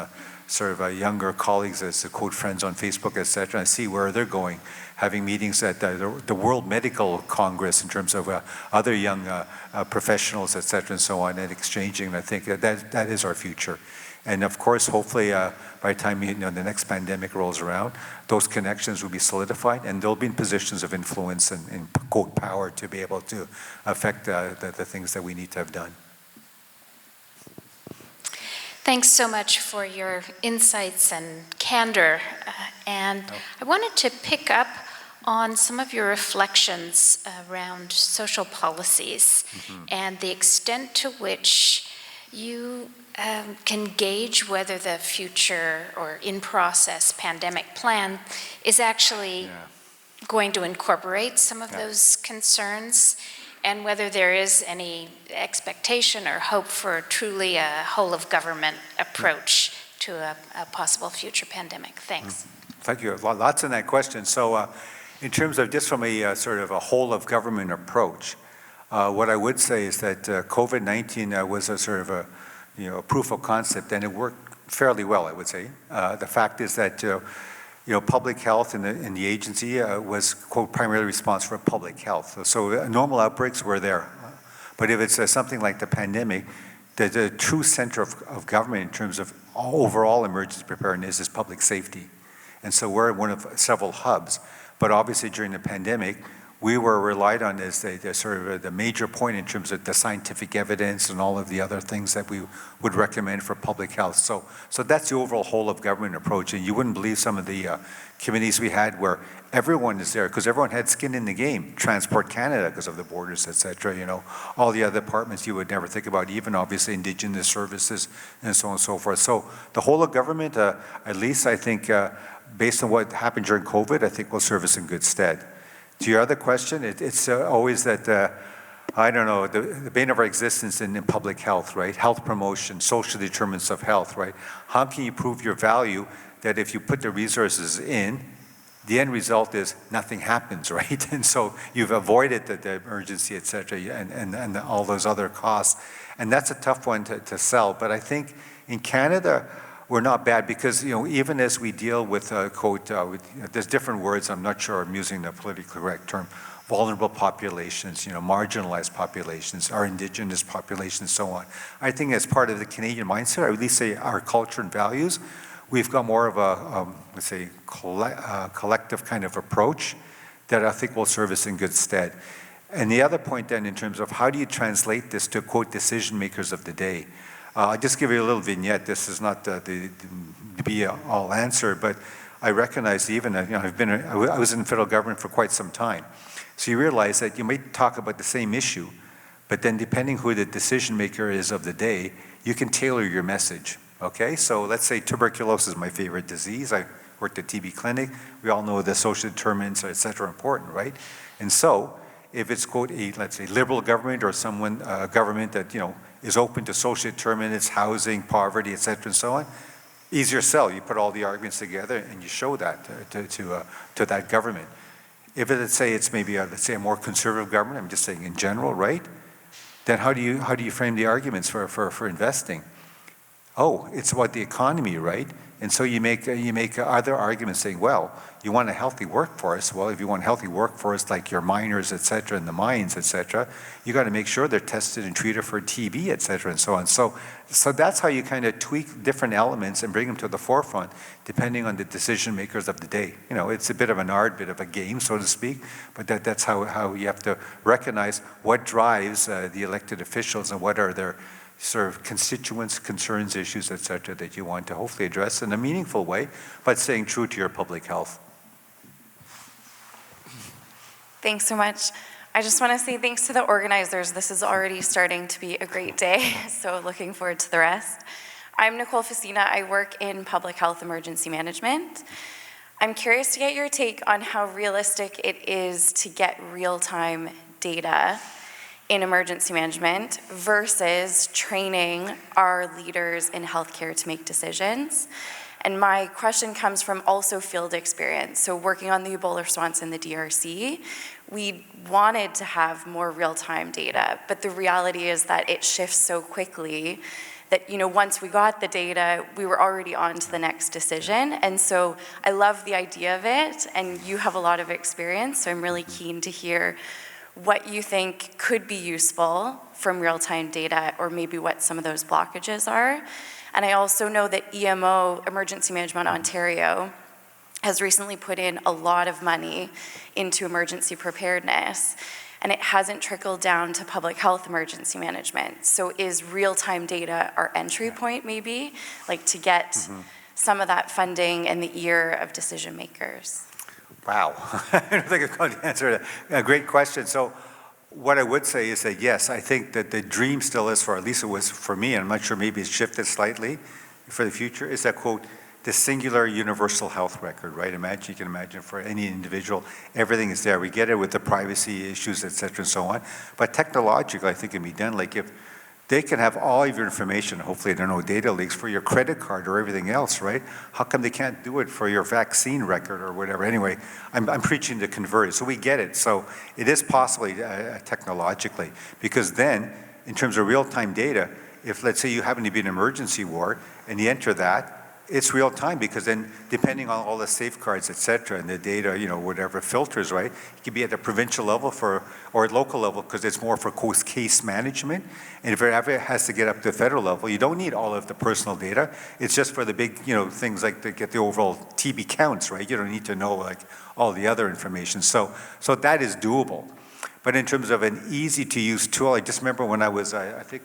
sort of younger colleagues as quote friends on Facebook, et cetera. I see where they're going, having meetings at the World Medical Congress in terms of other young professionals, et cetera, and so on, and exchanging. And I think that is our future. And of course, hopefully, by the time the next pandemic rolls around, those connections will be solidified, and they'll be in positions of influence and quote power to be able to affect the things that we need to have done. Thanks so much for your insights and candor. I wanted to pick up on some of your reflections around social policies and the extent to which you can gauge whether the future or in-process pandemic plan is actually going to incorporate some of those concerns, and whether there is any expectation or hope for truly a whole-of-government approach to a possible future pandemic. Thanks. Thank you. Lots in that question. So in terms of just from a sort of a whole-of-government approach, what I would say is that COVID-19 was a sort of a proof of concept, and it worked fairly well, I would say. The fact is that public health in the agency was, quote, primarily responsible for public health. So normal outbreaks were there. But if it's something like the pandemic, the true center of government in terms of overall emergency preparedness is public safety. And so we're one of several hubs. But obviously during the pandemic, we were relied on as the sort of the major point in terms of the scientific evidence and all of the other things that we would recommend for public health. So that's the overall whole of government approach. And you wouldn't believe some of the committees we had where everyone is there because everyone had skin in the game. Transport Canada because of the borders, et cetera, all the other departments you would never think about, even obviously Indigenous services and so on and so forth. So the whole of government, at least I think, based on what happened during COVID, I think will serve us in good stead. To your other question, it's always that, the bane of our existence in public health, right? Health promotion, social determinants of health, right? How can you prove your value that if you put the resources in, the end result is nothing happens, right? And so you've avoided the emergency, et cetera, and all those other costs. And that's a tough one to sell. But I think in Canada, we're not bad because, even as we deal with, quote, there's different words, I'm not sure I'm using the politically correct term, vulnerable populations, marginalized populations, our Indigenous populations, so on. I think as part of the Canadian mindset, or at least say our culture and values, we've got more of a, let's say, collective kind of approach that I think will serve us in good stead. And the other point then in terms of how do you translate this to, quote, decision makers of the day? I'll just give you a little vignette. This is not the be-all answer, but I recognize even, I was in federal government for quite some time. So you realize that you may talk about the same issue, but then depending who the decision maker is of the day, you can tailor your message, okay? So let's say tuberculosis is my favorite disease. I worked at TB clinic. We all know the social determinants, et cetera, are important, right? And so if it's, quote, let's say liberal government or someone, a government that, is open to social determinants, housing, poverty, et cetera, and so on, easier sell. You put all the arguments together and you show that to that government. If it's maybe let's say a more conservative government, I'm just saying in general, right? Then how do you frame the arguments for investing? Oh, it's about the economy, right? And so you make other arguments saying, well, you want a healthy workforce. Well, if you want a healthy workforce like your miners, et cetera, and the mines, et cetera, you got to make sure they're tested and treated for TB, et cetera, and so on. So that's how you kind of tweak different elements and bring them to the forefront, depending on the decision makers of the day. It's a bit of an art, bit of a game, so to speak, but that's how you have to recognize what drives the elected officials and what are their sort of constituents, concerns, issues, et cetera, that you want to hopefully address in a meaningful way, but staying true to your public health. Thanks so much. I just want to say thanks to the organizers. This is already starting to be a great day, so looking forward to the rest. I'm Nicole Facina. I work in public health emergency management. I'm curious to get your take on how realistic it is to get real-time data in emergency management versus training our leaders in healthcare to make decisions. And my question comes from also field experience. So working on the Ebola response in the DRC, we wanted to have more real-time data, but the reality is that it shifts so quickly that, once we got the data, we were already on to the next decision. And so I love the idea of it, and you have a lot of experience, so I'm really keen to hear what you think could be useful from real-time data, or maybe what some of those blockages are. And I also know that EMO, Emergency Management Ontario, has recently put in a lot of money into emergency preparedness, and it hasn't trickled down to public health emergency management. So is real-time data our entry point, maybe, like to get some of that funding in the ear of decision makers? Wow, I don't think I can answer a great question. So what I would say is that yes, I think that the dream still is, for at least it was for me, and I'm not sure, maybe it's shifted slightly for the future, is that, quote, the singular universal health record, right? You can imagine for any individual, everything is there. We get it with the privacy issues, et cetera, and so on. But technologically, I think it can be done. Like if they can have all of your information, hopefully there are no data leaks for your credit card or everything else, right? How come they can't do it for your vaccine record or whatever? Anyway, I'm preaching to convert it. So we get it. So it is possibly technologically, because then in terms of real-time data, if let's say you happen to be in an emergency ward and you enter that, it's real time, because then depending on all the safeguards, et cetera, and the data, whatever filters, right? It could be at the provincial level or local level, because it's more for case management. And if it ever has to get up to the federal level, you don't need all of the personal data. It's just for the big, things like to get the overall TB counts, right? You don't need to know like all the other information. So that is doable. But in terms of an easy to use tool, I just remember when I was, I think,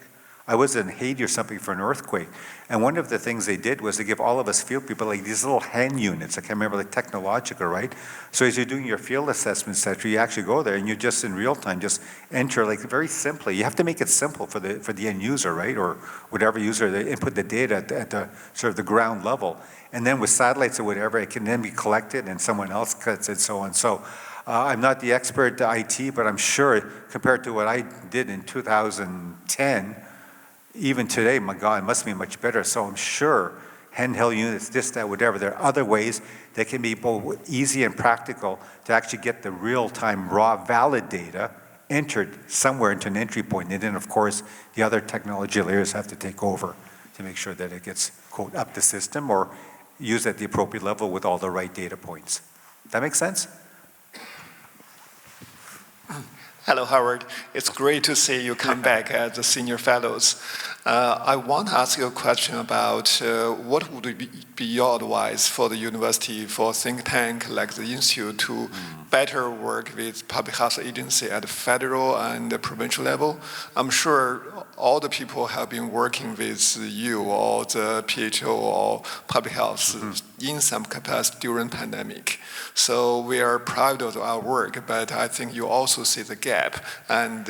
I was in Haiti or something for an earthquake, and one of the things they did was to give all of us field people like these little hand units. I can't remember, like technological, right? So as you're doing your field assessments, et cetera, you actually go there and you just in real time just enter, like very simply. You have to make it simple for the end user, right, or whatever user. They input the data at the sort of the ground level, and then with satellites or whatever, it can then be collected and someone else cuts it, so on. So I'm not the expert to IT, but I'm sure compared to what I did in 2010. Even today, my God, it must be much better. So I'm sure handheld units, this, that, whatever, there are other ways that can be both easy and practical to actually get the real-time, raw, valid data entered somewhere into an entry point. And then, of course, the other technology layers have to take over to make sure that it gets, quote, up the system or used at the appropriate level with all the right data points. That make sense? Hello, Howard. It's great to see you come back as a senior fellows. I want to ask you a question about what would be your advice for the university, for a think tank like the Institute to better work with public health agency at the federal and the provincial level? I'm sure all the people have been working with you or the PHO or public health in some capacity during pandemic. So we are proud of our work, but I think you also see the gap. And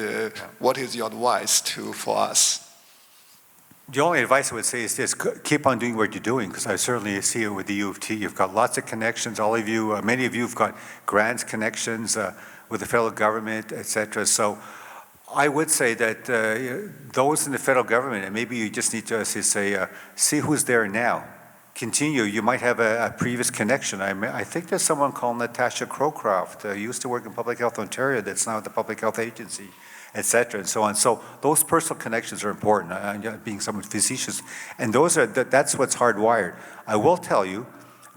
what is your advice for us? The only advice I would say is just keep on doing what you're doing, because I certainly see it with the U of T. You've got lots of connections. All of you, many of you have got grants connections with the federal government, et cetera. So I would say that those in the federal government, and maybe you just need to say, see who's there now. Continue. You might have a previous connection. I think there's someone called Natasha Crowcroft, used to work in Public Health Ontario, that's now at the Public Health Agency, et cetera, and so on. So those personal connections are important, being somewhat facetious. And that's what's hardwired. I will tell you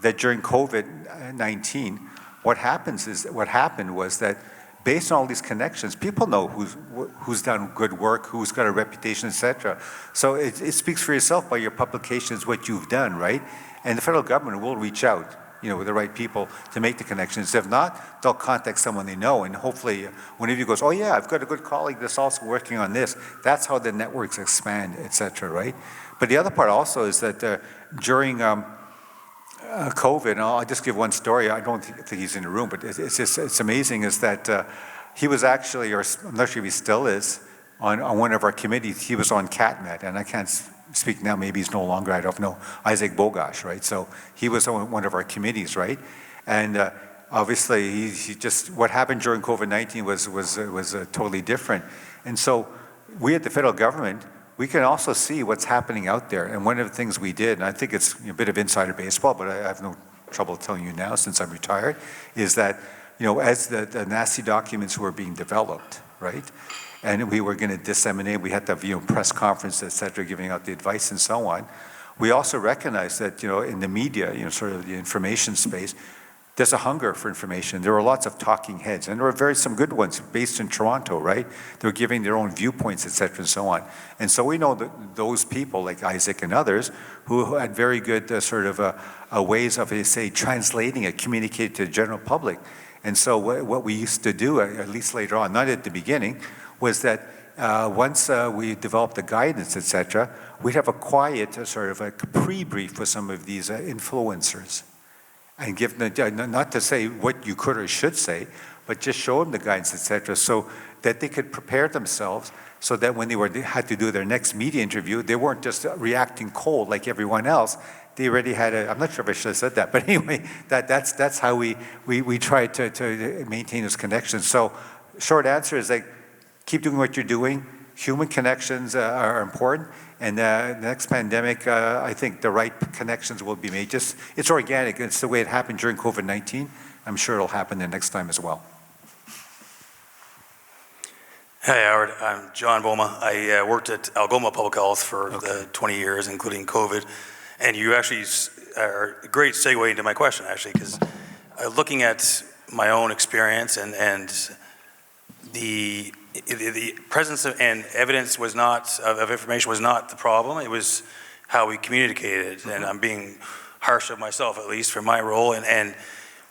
that during COVID-19, what happened was that based on all these connections, people know who's done good work, who's got a reputation, et cetera. So it speaks for yourself by your publications, what you've done, right? And the federal government will reach out with the right people to make the connections. If not, they'll contact someone they know, and hopefully one of you goes, oh yeah, I've got a good colleague that's also working on this. That's how the networks expand, et cetera, right? But the other part also is that during COVID, and I'll just give one story. I don't think he's in the room, but it's amazing is that he was actually, or I'm not sure if he still is, on one of our committees. He was on CatMed, and I can't speak now, maybe he's no longer, I don't know, Isaac Bogosh, right? So he was on one of our committees, right? And obviously, he just, what happened during COVID-19 was totally different. And so we at the federal government, we can also see what's happening out there. And one of the things we did, and I think it's a bit of insider baseball, but I have no trouble telling you now since I'm retired, is that, as the nasty documents were being developed, right? And we were going to disseminate, we had to have, press conference, et cetera, giving out the advice and so on. We also recognized that, in the media, sort of the information space, there's a hunger for information. There were lots of talking heads, and there were some good ones based in Toronto, right? They were giving their own viewpoints, et cetera, and so on. And so we know that those people, like Isaac and others, who had very good ways of, say, translating it, communicating to the general public. And so what we used to do, at least later on, not at the beginning, was that once we developed the guidance, et cetera, we'd have a quiet sort of a pre-brief with some of these influencers. And give them, not to say what you could or should say, but just show them the guidance, et cetera, so that they could prepare themselves so that when they had to do their next media interview, they weren't just reacting cold like everyone else. They already had I'm not sure if I should have said that, but anyway, that's how we try to maintain those connections. So short answer is keep doing what you're doing. Human connections are important. And the next pandemic, I think the right connections will be made. It's organic. It's the way it happened during COVID-19. I'm sure it'll happen the next time as well. Hi, Howard. I'm John Boma. I worked at Algoma Public Health for the 20 years, including COVID. And you actually are a great segue into my question, actually, because looking at my own experience and the presence and evidence of information was not the problem. It was how we communicated, and I'm being harsh of myself, at least for my role. And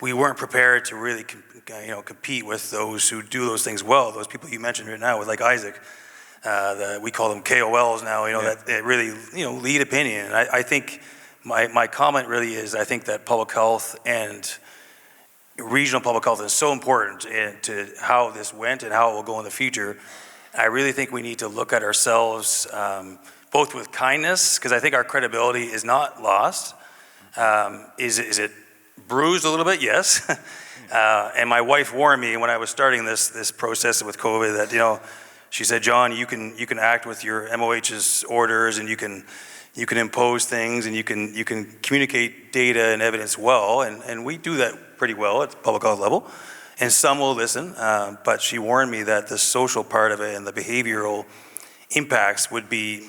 we weren't prepared to really, compete with those who do those things well. Those people you mentioned right now, with like Isaac, we call them KOLs now. That really, lead opinion. And I think my comment really is, I think that public health and regional public health is so important to how this went and how it will go in the future. I really think we need to look at ourselves both with kindness, because I think our credibility is not lost. Is it bruised a little bit? Yes. And my wife warned me when I was starting this process with COVID that, she said, John, you can act with your MOH's orders, and you can impose things, and you can communicate data and evidence well, and we do that pretty well at the public health level, and some will listen, but she warned me that the social part of it and the behavioral impacts would be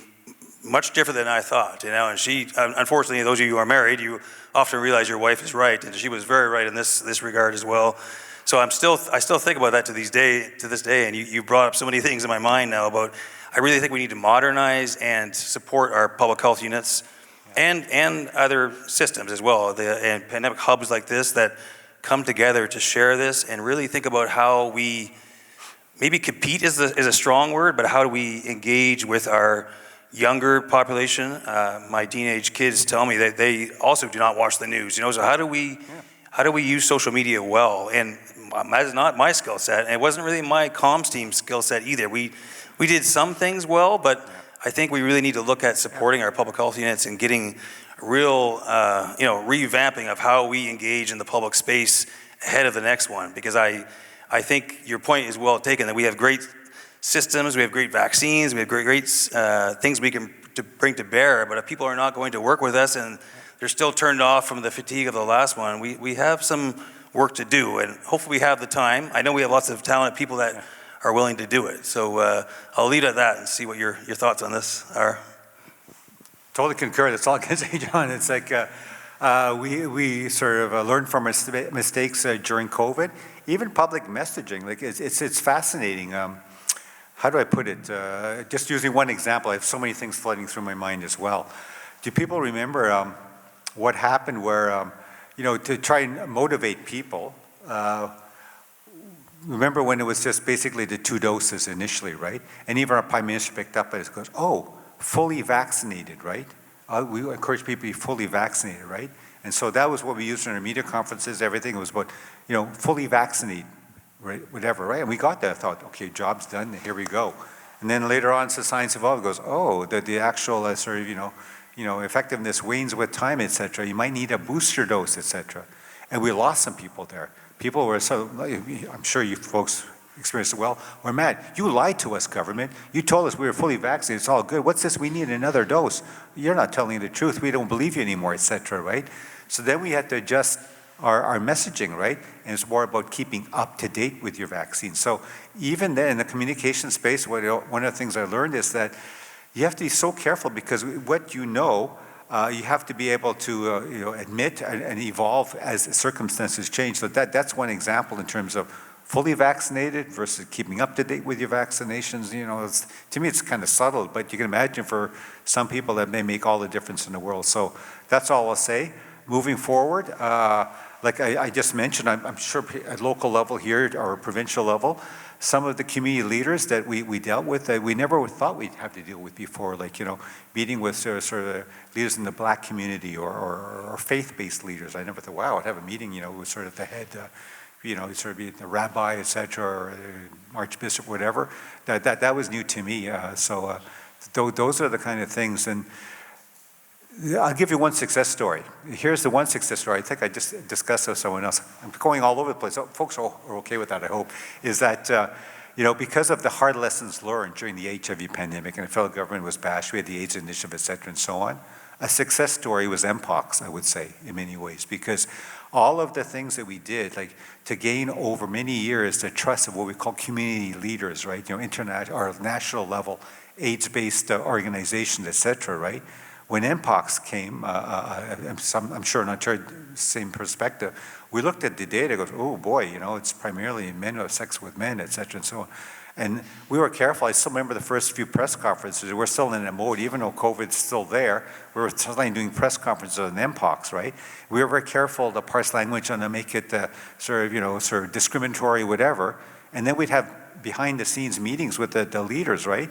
much different than I thought, and she, unfortunately, those of you who are married, you often realize your wife is right, and she was very right in this regard as well. So I still think about that to this day, and you brought up so many things in my mind now about, I really think we need to modernize and support our public health units and other systems as well, and pandemic hubs like this that come together to share this and really think about how we, maybe compete is a strong word, but how do we engage with our younger population? My teenage kids tell me that they also do not watch the news, so how do we use social media well? And that is not my skill set, and it wasn't really my comms team skill set either. We did some things well, but I think we really need to look at supporting our public health units and getting real, revamping of how we engage in the public space ahead of the next one. Because I think your point is well taken, that we have great systems, we have great vaccines, we have great things we can bring to bear, but if people are not going to work with us and they're still turned off from the fatigue of the last one, we have some work to do, and hopefully we have the time. I know we have lots of talented people that are willing to do it. So I'll leave it at that and see what your thoughts on this are. Totally concur. That's all I can say, John. It's like we sort of learned from our mistakes during COVID. Even public messaging, like it's fascinating. How do I put it? Just using one example, I have so many things flooding through my mind as well. Do people remember what happened where to try and motivate people. Remember when it was just basically the 2 doses initially, right? And even our Prime Minister picked up and goes, oh, fully vaccinated, right? We encourage people to be fully vaccinated, right? And so that was what we used in our media conferences, everything. It was about, fully vaccinated, right? Whatever, right? And we got that, thought, okay, job's done, here we go. And then later on, so science evolved, goes, oh, the actual effectiveness wanes with time, et cetera. You might need a booster dose, et cetera. And we lost some people there. People were I'm sure you folks experienced it well, we're mad. You lied to us, government. You told us we were fully vaccinated, it's all good. What's this, we need another dose. You're not telling the truth, we don't believe you anymore, et cetera, right? So then we had to adjust our messaging, right? And it's more about keeping up to date with your vaccine. So even then, in the communication space, one of the things I learned is that you have to be so careful, because what you have to be able to admit and evolve as circumstances change. So that's one example in terms of fully vaccinated versus keeping up to date with your vaccinations. To me, it's kind of subtle, but you can imagine for some people that may make all the difference in the world. So that's all I'll say. Moving forward, like I just mentioned, I'm sure at local level here or provincial level, some of the community leaders that we dealt with that we never thought we'd have to deal with before, like, meeting with sort of leaders in the Black community or faith-based leaders. I never thought, wow, I'd have a meeting, with sort of the head, sort of be the rabbi, et cetera, or archbishop, whatever. That was new to me. So those are the kind of things. And I'll give you one success story. Here's the one success story. I think I just discussed with someone else. I'm going all over the place. Folks are okay with that, I hope. Is that, because of the hard lessons learned during the HIV pandemic, and the federal government was bashed, we had the AIDS initiative, et cetera, and so on. A success story was MPOX, I would say, in many ways, because all of the things that we did, like to gain over many years the trust of what we call community leaders, right? International or national level AIDS-based organizations, et cetera, right? When MPOX came, I'm sure not sure same perspective, we looked at the data, goes, oh boy, it's primarily men who have sex with men, et cetera, and so on. And we were careful. I still remember the first few press conferences. We're still in a mode, even though COVID's still there, we were still doing press conferences on MPOX, right? We were very careful to parse language and to make it sort of discriminatory, whatever. And then we'd have behind the scenes meetings with the leaders, right?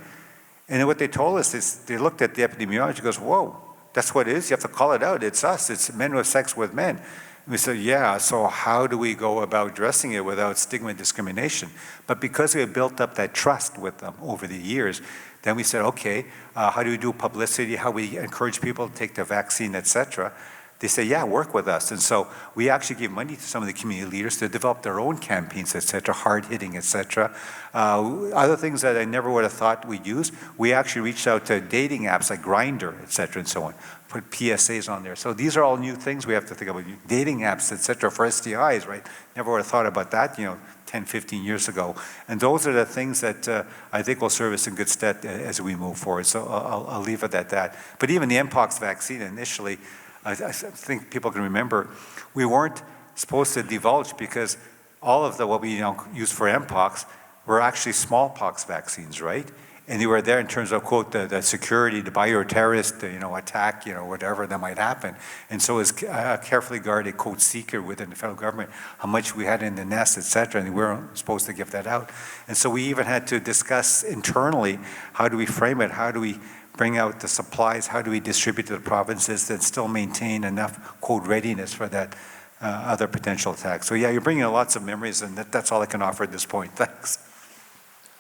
And then what they told us is, they looked at the epidemiology, goes, whoa, that's what it is? You have to call it out. It's us. It's men who have sex with men. And we said, yeah, so how do we go about addressing it without stigma and discrimination? But because we had built up that trust with them over the years, then we said, okay, how do we do publicity? How we encourage people to take the vaccine, et cetera? They say, yeah, work with us. And so we actually gave money to some of the community leaders to develop their own campaigns, et cetera, hard-hitting, et cetera. Other things that I never would have thought we'd use, we actually reached out to dating apps like Grindr, et cetera, and so on, put PSAs on there. So these are all new things we have to think about. Dating apps, et cetera, for STIs, right? Never would have thought about that, 10, 15 years ago. And those are the things that I think will serve us in good stead as we move forward. So I'll leave it at that. But even the Mpox vaccine initially, I think people can remember, we weren't supposed to divulge because all of what we use for Mpox were actually smallpox vaccines, right? And they were there in terms of, quote, the security, the bioterrorist, attack, whatever that might happen. And so it's a carefully guarded, quote, secret within the federal government, how much we had in the nest, et cetera, and we weren't supposed to give that out. And so we even had to discuss internally, how do we frame it? How do we bring out the supplies? How do we distribute to the provinces that still maintain enough, quote, readiness for that other potential attack? So yeah, you're bringing in lots of memories, and that's all I can offer at this point. Thanks.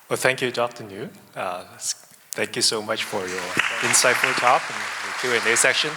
Well, thank you, Dr. Njoo. Thank you so much for your insightful talk and the Q&A section.